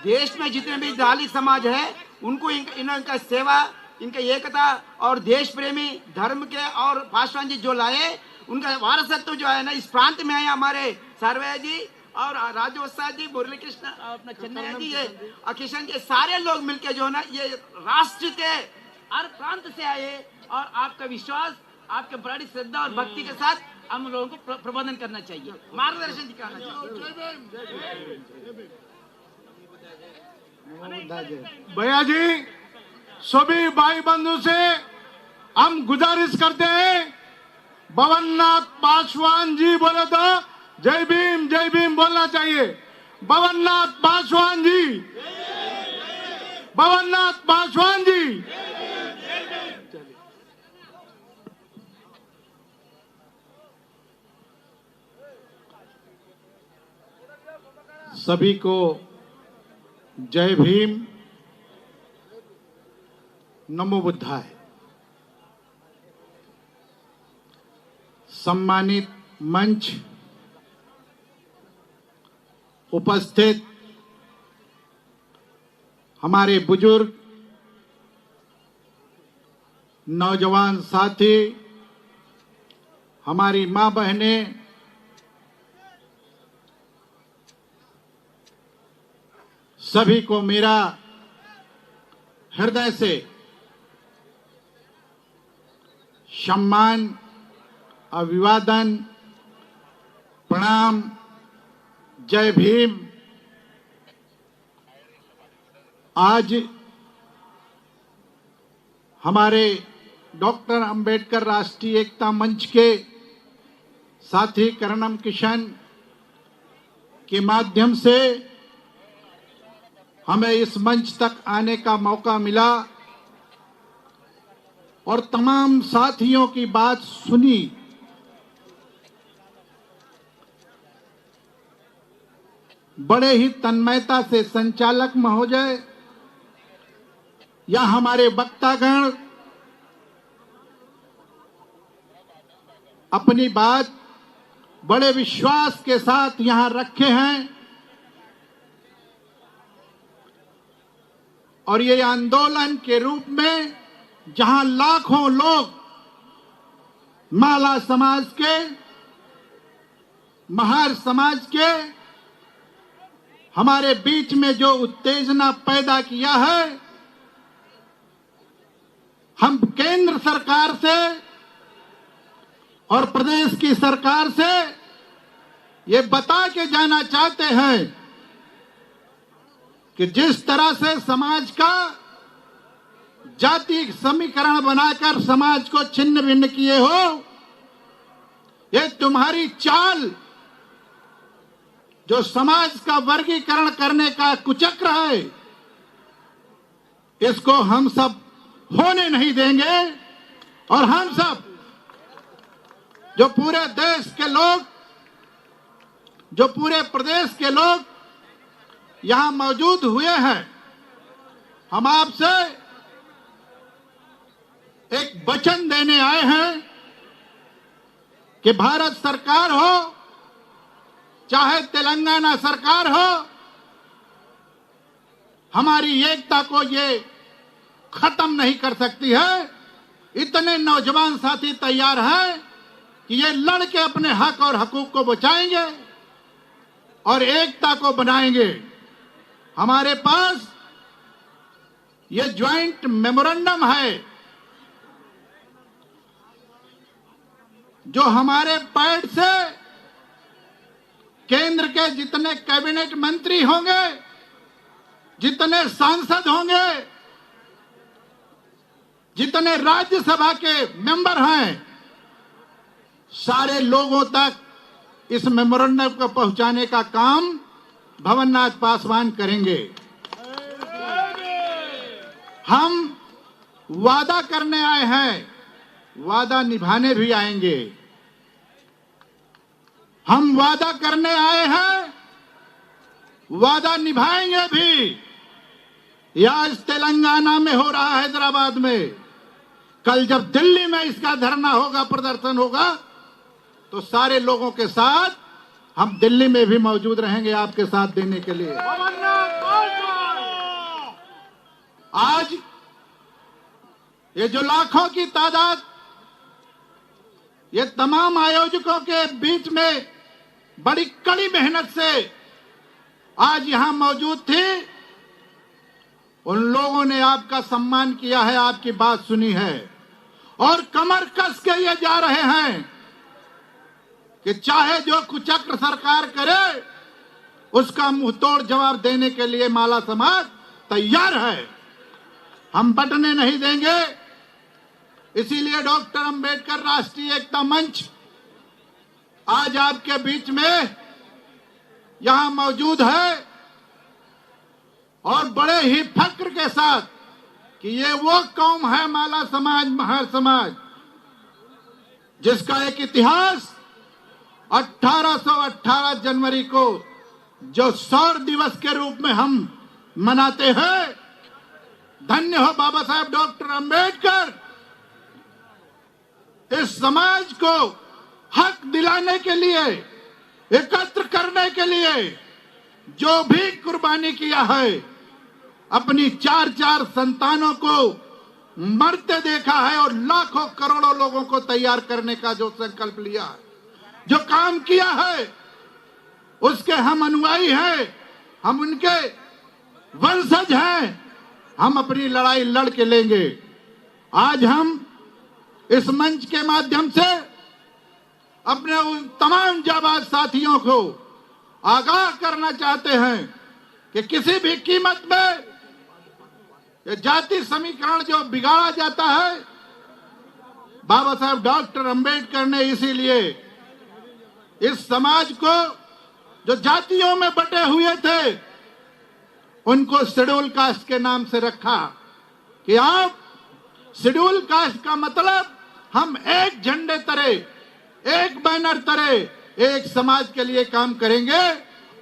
M: देश में जितने भी दलित समाज है उनको इनका सेवा, इनका एकता और देश प्रेमी धर्म के और पासवान जी जो लाए उनका वारसत्व जो है ना इस प्रांत में है. हमारे सर्वे जी और राजोत्साह जी, मुरली कृष्ण, अपना चन्नैया जी, ये किशन जी, सारे लोग मिलके जो है ना ये राष्ट्र के हर प्रांत से आए और आपका विश्वास, आपके बड़ी श्रद्धा और भक्ति के साथ हम लोगों को प्रबंधन करना चाहिए, मार्गदर्शन दिखाना चाहिए.
I: भैया जी सभी भाई बंधु से हम गुजारिश करते हैं, भवननाथ पासवान जी बोले तो जय भीम बोलना चाहिए. भवननाथ पासवान जी, भवननाथ पासवान जी.
L: सभी को जय भीम, नमो बुद्धाय. सम्मानित मंच
I: उपस्थित हमारे बुजुर्ग, नौजवान साथी, हमारी मां बहनें, सभी को मेरा हृदय से सम्मान, अभिवादन, प्रणाम, जय भीम। आज हमारे डॉक्टर अंबेडकर राष्ट्रीय एकता मंच के साथी करणम किशन के माध्यम से हमें इस मंच तक आने का मौका मिला और तमाम साथियों की बात सुनी। बड़े ही तन्मयता से संचालक महोदय या हमारे वक्तागण अपनी बात बड़े विश्वास के साथ यहां रखे हैं और ये आंदोलन के रूप में जहां लाखों लोग माला समाज के, महार समाज के हमारे बीच में जो उत्तेजना पैदा किया है, हम केंद्र सरकार से और प्रदेश की सरकार से ये बता के जाना चाहते हैं कि जिस तरह से समाज का जाति समीकरण बनाकर समाज को छिन्न भिन्न किए हो, ये तुम्हारी चाल जो समाज का वर्गीकरण करने का कुचक्र है, इसको हम सब होने नहीं देंगे। और हम सब जो पूरे देश के लोग, जो पूरे प्रदेश के लोग यहां मौजूद हुए हैं, हम आपसे एक वचन देने आए हैं कि भारत सरकार हो चाहे तेलंगाना सरकार हो, हमारी एकता को ये खत्म नहीं कर सकती है। इतने नौजवान साथी तैयार हैं कि ये लड़ के अपने हक और हकूक को बचाएंगे और एकता को बनाएंगे। हमारे पास ये ज्वाइंट मेमोरेंडम है जो हमारे पैड से केंद्र के जितने कैबिनेट मंत्री होंगे, जितने सांसद होंगे, जितने राज्यसभा के मेंबर हैं, सारे लोगों तक इस मेमोरेंडम को पहुंचाने का काम भवननाथ पासवान करेंगे। हम वादा करने आए हैं, वादा निभाने भी आएंगे। हम वादा करने आए हैं, वादा निभाएंगे भी। यह आज तेलंगाना में हो रहा है, हैदराबाद में, कल जब दिल्ली में इसका धरना होगा, प्रदर्शन होगा, तो सारे लोगों के साथ हम दिल्ली में भी मौजूद रहेंगे आपके साथ देने के लिए। आज ये जो लाखों की तादाद ये तमाम आयोजकों के बीच में बड़ी कड़ी मेहनत से आज यहां मौजूद थी, उन लोगों ने आपका सम्मान किया है, आपकी बात सुनी है और कमर कस के ये जा रहे हैं कि चाहे जो कुचक्र सरकार करे उसका मुंहतोड़ जवाब देने के लिए माला समाज तैयार है। हम बटने नहीं देंगे। इसीलिए डॉक्टर अंबेडकर राष्ट्रीय एकता मंच आज आपके बीच में यहां मौजूद है और बड़े ही फक्र के साथ कि ये वो कौम है, माला समाज, महार समाज, जिसका एक इतिहास 1818 जनवरी को जो सौर दिवस के रूप में हम मनाते हैं। धन्य हो बाबा साहब डॉक्टर अंबेडकर, इस समाज को हक दिलाने के लिए, एकत्र करने के लिए जो भी कुर्बानी किया है, अपनी 4-4 संतानों को मरते देखा है और लाखों करोड़ों लोगों को तैयार करने का जो संकल्प लिया है, जो काम किया है, उसके हम अनुयायी हैं, हम उनके वंशज हैं। हम अपनी लड़ाई लड़ के लेंगे। आज हम इस मंच के माध्यम से अपने उन तमाम जाबाज साथियों को आगाह करना चाहते हैं कि किसी भी कीमत में ये जाति समीकरण जो बिगाड़ा जाता है, बाबा साहब डॉक्टर अंबेडकर ने इसीलिए इस समाज को जो जातियों में बटे हुए थे उनको शेड्यूल कास्ट के नाम से रखा कि आप शेड्यूल कास्ट का मतलब हम एक झंडे तले, एक बैनर तले, एक समाज के लिए काम करेंगे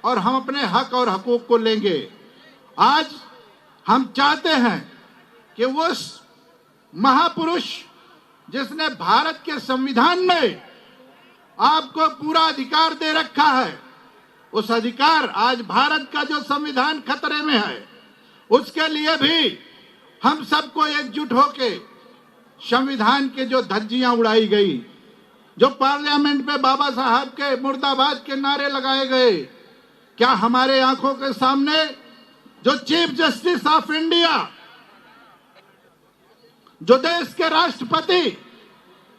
I: और हम अपने हक और हकूक को लेंगे। आज हम चाहते हैं कि वो महापुरुष जिसने भारत के संविधान में आपको पूरा अधिकार दे रखा है, उस अधिकार आज भारत का जो संविधान खतरे में है, उसके लिए भी हम सबको एकजुट होके संविधान के जो धज्जियां उड़ाई गई, जो पार्लियामेंट में बाबा साहब के मुर्दाबाद के नारे लगाए गए, क्या हमारे आंखों के सामने जो चीफ जस्टिस ऑफ इंडिया, जो देश के राष्ट्रपति,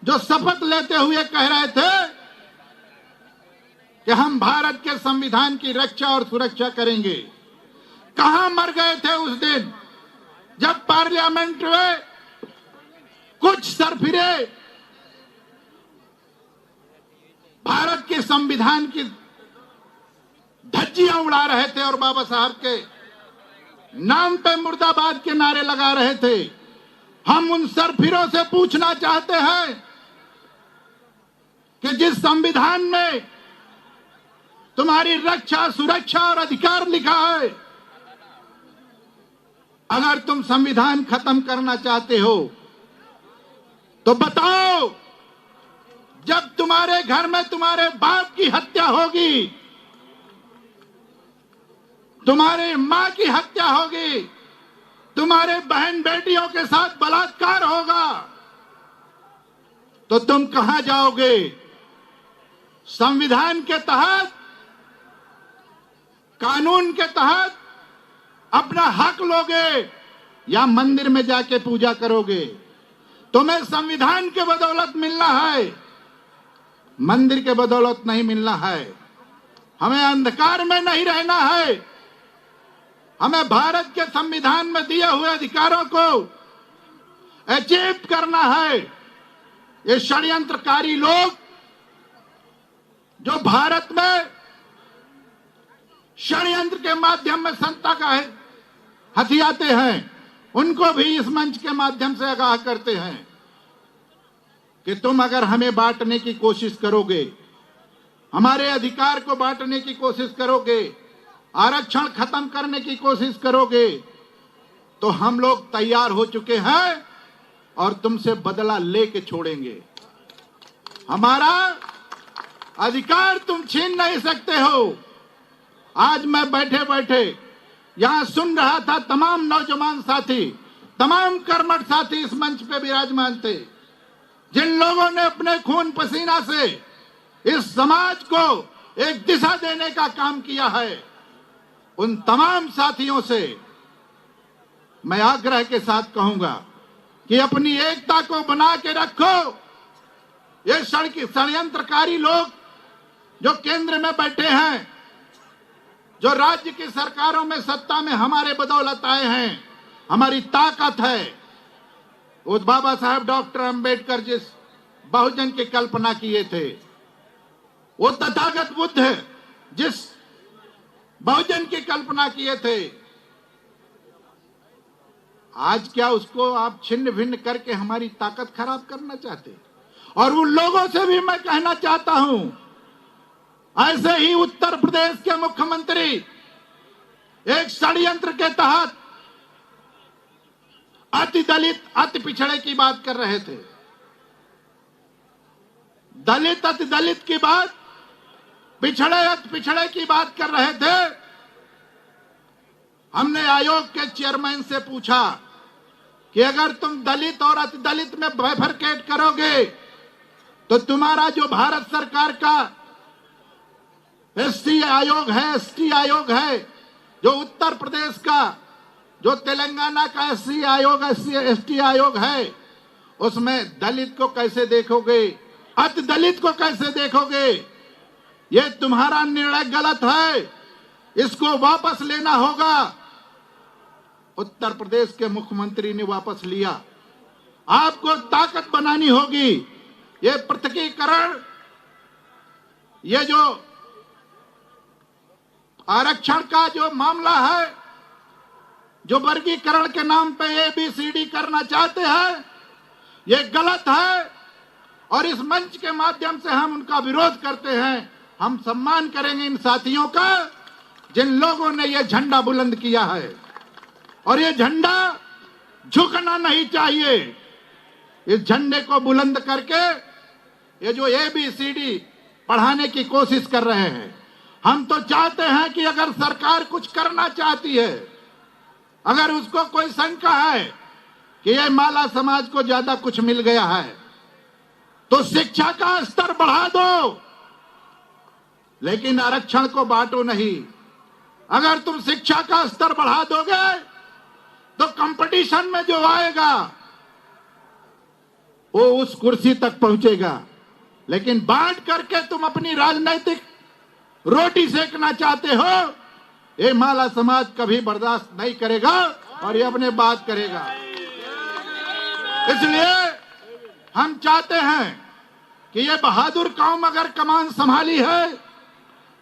I: जो शपथ लेते हुए कह रहे थे कि हम भारत के संविधान की रक्षा और सुरक्षा करेंगे, कहां मर गए थे उस दिन जब पार्लियामेंट में कुछ सरफिरे भारत के संविधान की धज्जियां उड़ा रहे थे और बाबा साहब के नाम पे मुर्दाबाद के नारे लगा रहे थे। हम उन सरफिरों से पूछना चाहते हैं कि जिस संविधान में तुम्हारी रक्षा, सुरक्षा और अधिकार लिखा है, अगर तुम संविधान खत्म करना चाहते हो तो बताओ, जब तुम्हारे घर में तुम्हारे बाप की हत्या होगी, तुम्हारी मां की हत्या होगी, तुम्हारे बहन बेटियों के साथ बलात्कार होगा, तो तुम कहां जाओगे? संविधान के तहत, कानून के तहत अपना हक लोगे या मंदिर में जाके पूजा करोगे? तुम्हें संविधान के बदौलत मिलना है, मंदिर के बदौलत नहीं मिलना है। हमें अंधकार में नहीं रहना है, हमें भारत के संविधान में दिए हुए अधिकारों को अचीव करना है। ये षड्यंत्रकारी लोग जो भारत में षड्यंत्र के माध्यम में संता का हथियाते हैं, उनको भी इस मंच के माध्यम से आगाह करते हैं कि तुम अगर हमें बांटने की कोशिश करोगे, हमारे अधिकार को बांटने की कोशिश करोगे, आरक्षण खत्म करने की कोशिश करोगे, तो हम लोग तैयार हो चुके हैं और तुमसे बदला लेके छोड़ेंगे। हमारा अधिकार तुम छीन नहीं सकते हो। आज मैं बैठे बैठे यहां सुन रहा था, तमाम नौजवान साथी, तमाम कर्मठ साथी इस मंच पे विराजमान थे, जिन लोगों ने अपने खून पसीना से इस समाज को एक दिशा देने का काम किया है। उन तमाम साथियों से मैं आग्रह के साथ कहूंगा कि अपनी एकता को बना के रखो। ये षड्यंत्रकारी लोग जो केंद्र में बैठे हैं, जो राज्य की सरकारों में सत्ता में हमारे बदौलत आए हैं, हमारी ताकत है। वो बाबा साहब डॉक्टर अंबेडकर जिस बहुजन की कल्पना किए थे, वो तथागत बुद्ध है जिस बहुजन की कल्पना किए थे, आज क्या उसको आप छिन्न भिन्न करके हमारी ताकत खराब करना चाहते? और उन लोगों से भी मैं कहना चाहता हूं, ऐसे ही उत्तर प्रदेश के मुख्यमंत्री एक षड्यंत्र के तहत अति दलित, अति पिछड़े की बात कर रहे थे। दलित, अति दलित की बात, पिछड़े, अति पिछड़े की बात कर रहे थे।
L: हमने आयोग के चेयरमैन से पूछा कि अगर तुम दलित और अति दलित में बाइफरकेट करोगे तो तुम्हारा जो भारत सरकार का एससी आयोग है, एसटी आयोग है, जो उत्तर प्रदेश का, जो तेलंगाना का एससी आयोग, एसटी आयोग है, उसमें दलित को कैसे देखोगे, अति दलित को कैसे देखोगे? ये तुम्हारा निर्णय गलत है, इसको वापस लेना होगा। उत्तर प्रदेश के मुख्यमंत्री ने वापस लिया। आपको ताकत बनानी होगी। ये पृथकीकरण, ये जो आरक्षण का जो मामला है, जो वर्गीकरण के नाम पे ABCD करना चाहते हैं, ये गलत है और इस मंच के माध्यम से हम उनका विरोध करते हैं। हम सम्मान करेंगे इन साथियों का जिन लोगों ने ये झंडा बुलंद किया है, और ये झंडा झुकना नहीं चाहिए। इस झंडे को बुलंद करके ये जो ABCD पढ़ाने की कोशिश कर रहे हैं, हम तो चाहते हैं कि अगर सरकार कुछ करना चाहती है, अगर उसको कोई शंका है कि ये माला समाज को ज्यादा कुछ मिल गया है, तो शिक्षा का स्तर बढ़ा दो, लेकिन आरक्षण को बांटो नहीं। अगर तुम शिक्षा का स्तर बढ़ा दोगे तो कंपटीशन में जो आएगा वो उस कुर्सी तक पहुंचेगा, लेकिन बांट करके तुम अपनी राजनीतिक रोटी सेकना चाहते हो, ये माला समाज कभी बर्दाश्त नहीं करेगा और ये अपने बात करेगा। इसलिए हम चाहते हैं कि ये बहादुर कौम अगर कमान संभाली है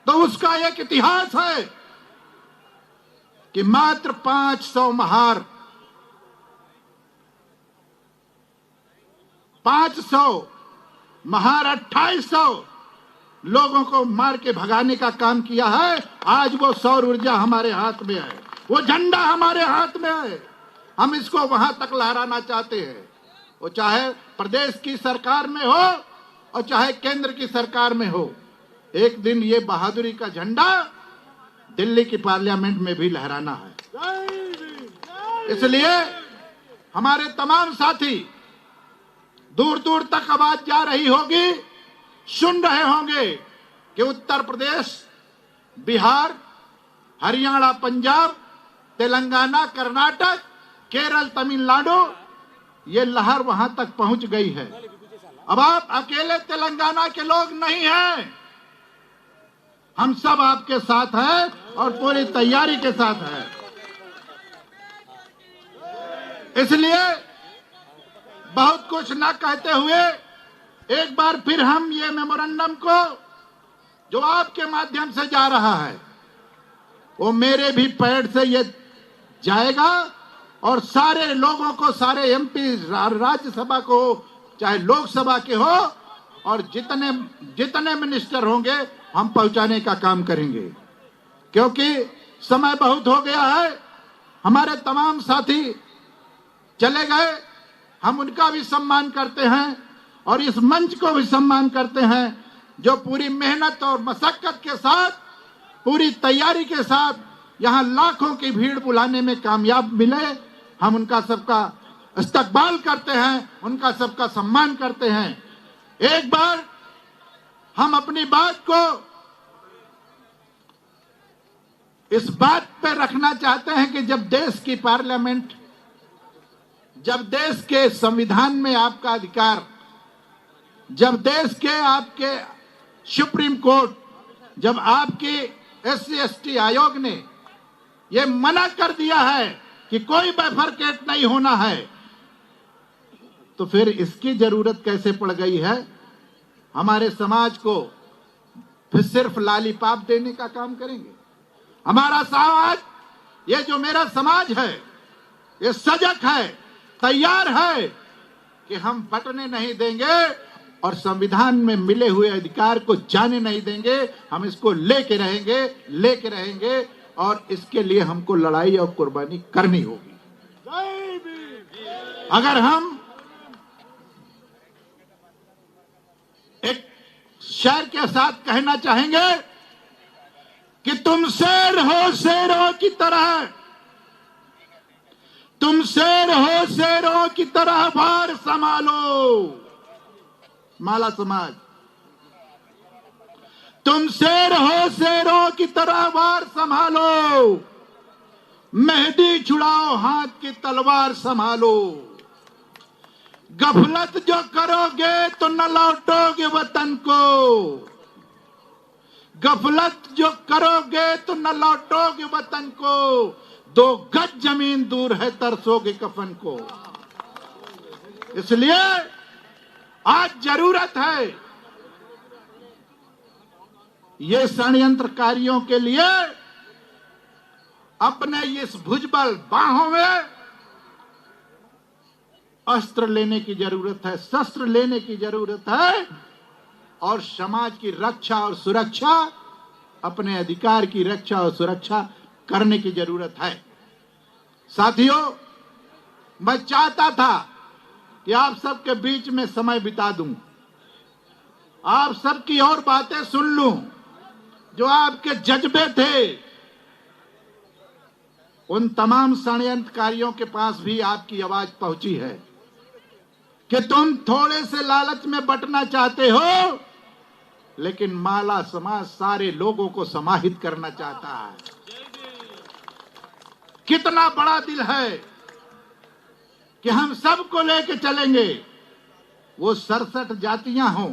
L: तो उसका एक इतिहास है कि मात्र 500 महार, 2800 लोगों को मार के भगाने का काम किया है। आज वो सौर ऊर्जा हमारे हाथ में है, वो झंडा हमारे हाथ में है। हम इसको वहां तक लहराना चाहते हैं, वो चाहे प्रदेश की सरकार में हो और चाहे केंद्र की सरकार में हो। एक दिन ये बहादुरी का झंडा दिल्ली की पार्लियामेंट में भी लहराना है। इसलिए हमारे तमाम साथी दूर दूर तक आवाज जा रही होगी, सुन रहे होंगे कि उत्तर प्रदेश, बिहार, हरियाणा, पंजाब, तेलंगाना, कर्नाटक, केरल, तमिलनाडु, ये लहर वहां तक पहुंच गई है। अब आप अकेले तेलंगाना के लोग नहीं हैं, हम सब आपके साथ हैं और पूरी तैयारी के साथ हैं। इसलिए बहुत कुछ ना कहते हुए एक बार फिर हम ये मेमोरेंडम को जो आपके माध्यम से जा रहा है, वो मेरे भी पैड से ये जाएगा और सारे लोगों को, सारे एमपी, राज्यसभा को, चाहे लोकसभा के हो, और जितने मिनिस्टर होंगे हम पहुंचाने का काम करेंगे। क्योंकि समय बहुत हो गया है, हमारे तमाम साथी चले गए, हम उनका भी सम्मान करते हैं और इस मंच को भी सम्मान करते हैं जो पूरी मेहनत और मशक्कत के साथ, पूरी तैयारी के साथ यहाँ लाखों की भीड़ बुलाने में कामयाब मिले। हम उनका सबका इस्तकबाल करते हैं, उनका सबका सम्मान करते हैं। एक बार हम अपनी बात को इस बात पे रखना चाहते हैं कि जब देश की पार्लियामेंट, जब देश के संविधान में आपका अधिकार, जब देश के आपके सुप्रीम कोर्ट, जब आपके SC/ST आयोग ने यह मना कर दिया है कि कोई बाइफरकेट नहीं होना है, तो फिर इसकी जरूरत कैसे पड़ गई है हमारे समाज को? फिर सिर्फ लालीपाप देने का काम करेंगे? हमारा समाज, ये जो मेरा समाज है, ये सजग है, तैयार है कि हम बटने नहीं देंगे और संविधान में मिले हुए अधिकार को जाने नहीं देंगे। हम इसको लेके रहेंगे और इसके लिए हमको लड़ाई और कुर्बानी करनी होगी। अगर हम एक शेर के साथ कहना चाहेंगे कि तुम शेर हो शेरों की तरह, तुम शेर हो, शेरों की तरह भार संभालो। माला समाज, तुम शेर हो, शेरों की तरह वार संभालो। मेहंदी छुड़ाओ, हाथ की तलवार संभालो। गफलत जो करोगे तो न लौटोगे वतन को। गफलत जो करोगे तो न लौटोगे वतन को। 2 गज जमीन दूर है तरसोगे कफन को। इसलिए आज जरूरत है ये षड्यंत्रकारियों के लिए अपने इस भुजबल बाहों में अस्त्र लेने की जरूरत है, शस्त्र लेने की जरूरत है और समाज की रक्षा और सुरक्षा, अपने अधिकार की रक्षा और सुरक्षा करने की जरूरत है। साथियों, मैं चाहता था कि आप सबके बीच में समय बिता दूं, आप सबकी और बातें सुन लूं, जो आपके जज्बे थे उन तमाम षड्यंत्रकारियों के पास भी आपकी आवाज पहुंची है कि तुम थोड़े से लालच में बंटना चाहते हो, लेकिन माला समाज सारे लोगों को समाहित करना चाहता है। कितना बड़ा दिल है कि हम सबको लेके चलेंगे। वो 67 जातियां हों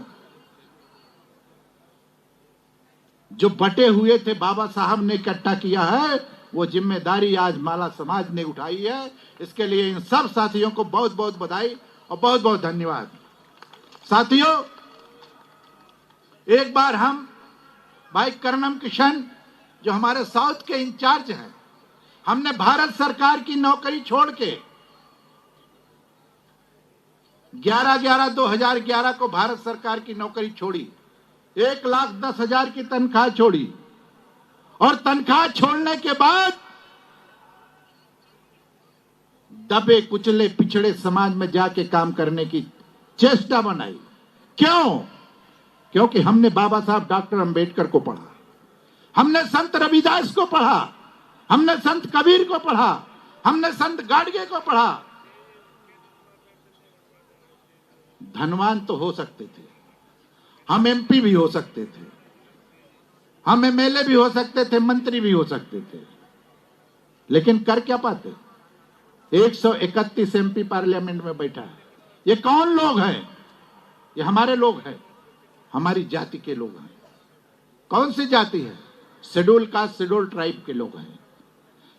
L: जो बटे हुए थे, बाबा साहब ने इकट्ठा किया है, वो जिम्मेदारी आज माला समाज ने उठाई है। इसके लिए इन सब साथियों को बहुत बहुत बधाई और बहुत बहुत धन्यवाद। साथियों, एक बार हम भाई कर्णम किशन जो हमारे साउथ के इंचार्ज हैं, हमने भारत सरकार की नौकरी छोड़ के 11/11/2011 को भारत सरकार की नौकरी छोड़ी, 1,10,000 की तनख्वाह छोड़ी और तनख्वाह छोड़ने के बाद दबे कुचले पिछड़े समाज में जाके काम करने की चेष्टा बनाई। क्यों? क्योंकि हमने बाबा साहब डॉक्टर अंबेडकर को पढ़ा, हमने संत रविदास को पढ़ा, हमने संत कबीर को पढ़ा, हमने संत गाडगे को पढ़ा। धनवान तो हो सकते थे, हम एमपी भी हो सकते थे, हम एमएलए भी हो सकते थे, मंत्री भी हो सकते थे, लेकिन कर क्या पाते? 131 एमपी पार्लियामेंट में बैठा है। ये कौन लोग हैं? ये हमारे लोग हैं, हमारी जाति के लोग हैं। कौन सी जाति है? शेड्यूल कास्ट, शेड्यूल ट्राइब के लोग हैं।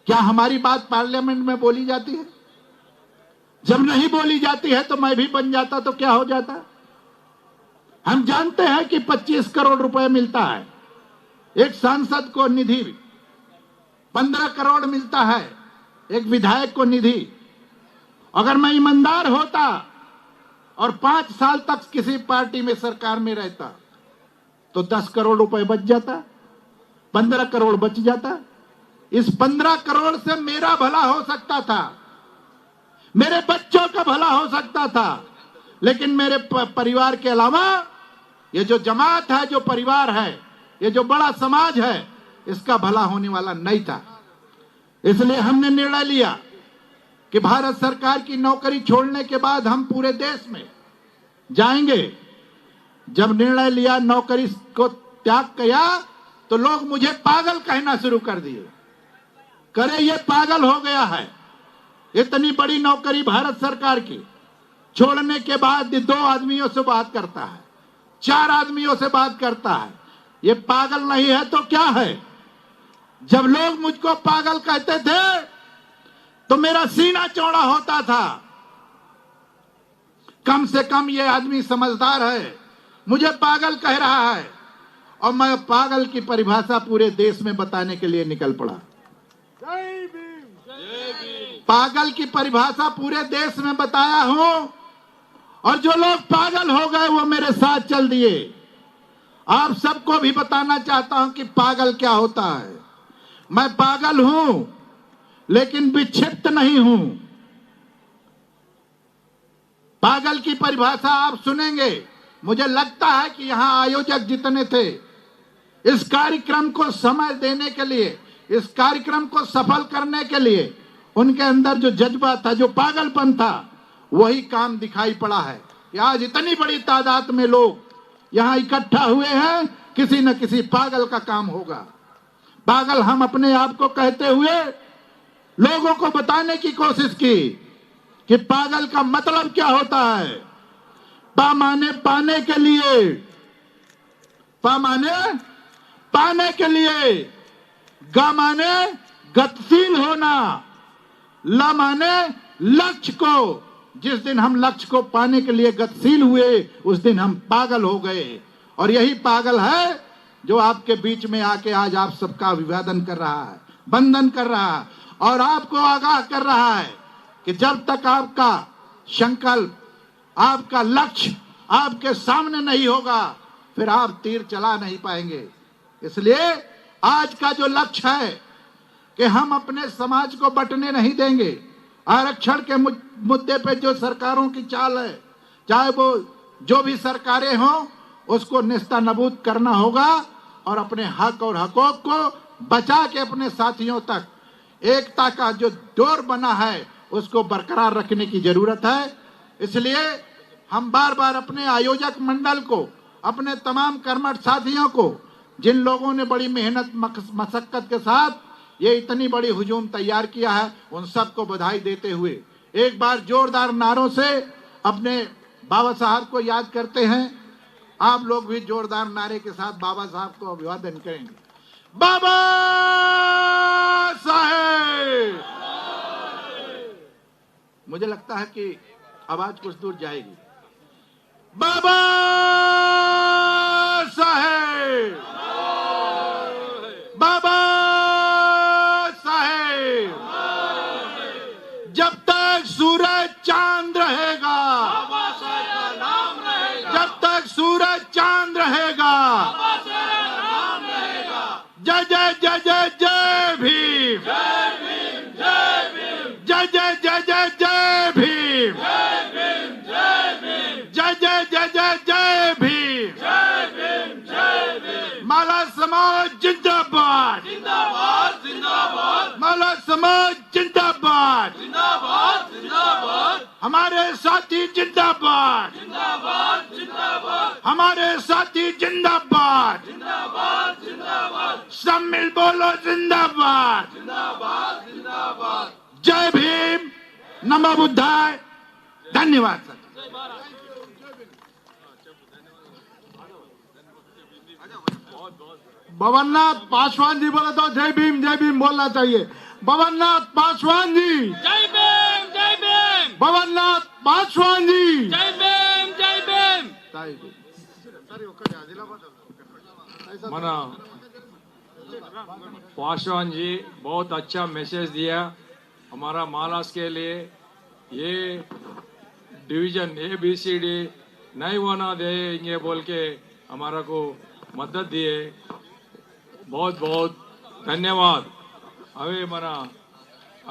L: क्या हमारी बात पार्लियामेंट में बोली जाती है? जब नहीं बोली जाती है तो मैं भी बन जाता तो क्या हो जाता? हम जानते हैं कि 25 करोड़ रुपए मिलता है एक सांसद को निधि, 15 करोड़ मिलता है एक विधायक को निधि। अगर मैं ईमानदार होता और 5 साल तक किसी पार्टी में सरकार में रहता तो 10 करोड़ रुपए बच जाता, 15 करोड़ बच जाता। इस 15 करोड़ से मेरा भला हो सकता था, मेरे बच्चों का भला हो सकता था, लेकिन मेरे परिवार के अलावा ये जो जमात है, जो परिवार है, ये जो बड़ा समाज है, इसका भला होने वाला नहीं था। इसलिए हमने निर्णय लिया कि भारत सरकार की नौकरी छोड़ने के बाद हम पूरे देश में जाएंगे। जब निर्णय लिया, नौकरी को त्याग किया, तो लोग मुझे पागल कहना शुरू कर दिए। करे ये पागल हो गया है, इतनी बड़ी नौकरी भारत सरकार की छोड़ने के बाद 2 आदमियों से बात करता है, 4 आदमियों से बात करता है। ये पागल नहीं है तो क्या है? जब लोग मुझको पागल कहते थे तो मेरा सीना चौड़ा होता था। कम से कम ये आदमी समझदार है, मुझे पागल कह रहा है। और मैं पागल की परिभाषा पूरे देश में बताने के लिए निकल पड़ा। पागल की परिभाषा पूरे देश में बताया हूं, और जो लोग पागल हो गए वो मेरे साथ चल दिए। आप सबको भी बताना चाहता हूं कि पागल क्या होता है। मैं पागल हूं, लेकिन विक्षिप्त नहीं हूं। पागल की परिभाषा आप सुनेंगे। मुझे लगता है कि यहां आयोजक जितने थे, इस कार्यक्रम को समय देने के लिए, इस कार्यक्रम को सफल करने के लिए उनके अंदर जो जज्बा था, जो पागलपन था, वही काम दिखाई पड़ा है कि आज इतनी बड़ी तादाद में लोग यहाँ इकट्ठा हुए हैं। किसी न किसी पागल का काम होगा। पागल हम अपने आप को कहते हुए लोगों को बताने की कोशिश की कि पागल का मतलब क्या होता है। पा माने पाने के लिए, पा माने पाने के लिए, गा माने गतिशील होना, ला माने लक्ष्य को। जिस दिन हम लक्ष्य को पाने के लिए गतिशील हुए, उस दिन हम पागल हो गए। और यही पागल है जो आपके बीच में आके आज आप सबका अभिवादन कर रहा है, वंदन कर रहा है और आपको आगाह कर रहा है कि जब तक आपका संकल्प, आपका लक्ष्य आपके सामने नहीं होगा, फिर आप तीर चला नहीं पाएंगे। इसलिए आज का जो लक्ष्य है कि हम अपने समाज को बंटने नहीं देंगे। आरक्षण के मुद्दे पे जो सरकारों की चाल है, चाहे वो जो भी सरकारें हों, उसको नेस्तनाबूद करना होगा और अपने हक और हकूक को बचा के अपने साथियों तक एकता का जो डोर बना है उसको बरकरार रखने की जरूरत है। इसलिए हम बार बार अपने आयोजक मंडल को, अपने तमाम कर्मठ साथियों को, जिन लोगों ने बड़ी मेहनत मशक्कत के साथ ये इतनी बड़ी हुजूम तैयार किया है, उन सबको बधाई देते हुए एक बार जोरदार नारों से अपने बाबा साहब को याद करते हैं। आप लोग भी जोरदार नारे के साथ बाबा साहब को अभिवादन करेंगे। बाबा साहेब। मुझे लगता है कि आवाज कुछ दूर जाएगी। बाबा साहेब, बाबा साहेब। जब तक सूरज चांद रहेगा, जब तक सूरज चांद रहेगा, जय जय जय जय जय भीम, जय जय जय जय जय भीम, जय जय जय जय जय भीम, माला समाज जिंदाबाद, जिंदाबाद जिंदाबाद, माला समाज जिंदाबाद, जिंदाबाद जिंदाबाद, हमारे साथी जिंदाबाद, जिंदाबाद जिंदाबाद, हमारे साथी जिंदाबाद, जिंदाबाद जिंदाबाद, सब मिल बोलो जिंदाबाद, जिंदाबाद जिंदाबाद। जय भीम, नमो बुद्धाय। धन्यवाद सर।
I: भवननाथ पासवान जी बोले तो जय भीम बोलना चाहिए। भवननाथ पासवान जी
E: जय भीम, जय भीम।
I: भवननाथ पासवान जी
E: जय भीम, जय भीम।
F: मना पासवान जी बहुत अच्छा मैसेज दिया हमारा मालास के लिए। ये डिवीजन ABCD नहीं होना देंगे बोल के हमारा को मदद दिए। बहुत बहुत ధన్యవాद। అవే మన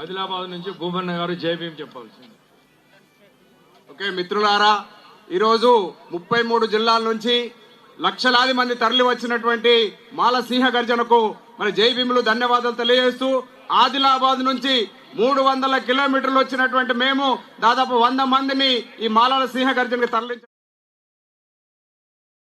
F: ఆదిలాబాద్ నుంచి భూమన్న గారు జై భీమ్ చెప్పాల్సింది।
H: ఓకే మిత్రులారా, ఈరోజు 33 జిల్లాల నుంచి లక్షలాది మంది తరలి వచ్చినటువంటి మాల సింహ గర్జనకు మన జై భీములు ధన్యవాదాలు తెలియజేస్తూ, ఆదిలాబాద్ నుంచి 300 కిలోమీటర్లు వచ్చినటువంటి మేము దాదాపు 100 మందిని ఈ మాలల సింహ గర్జనకు తరలించాం।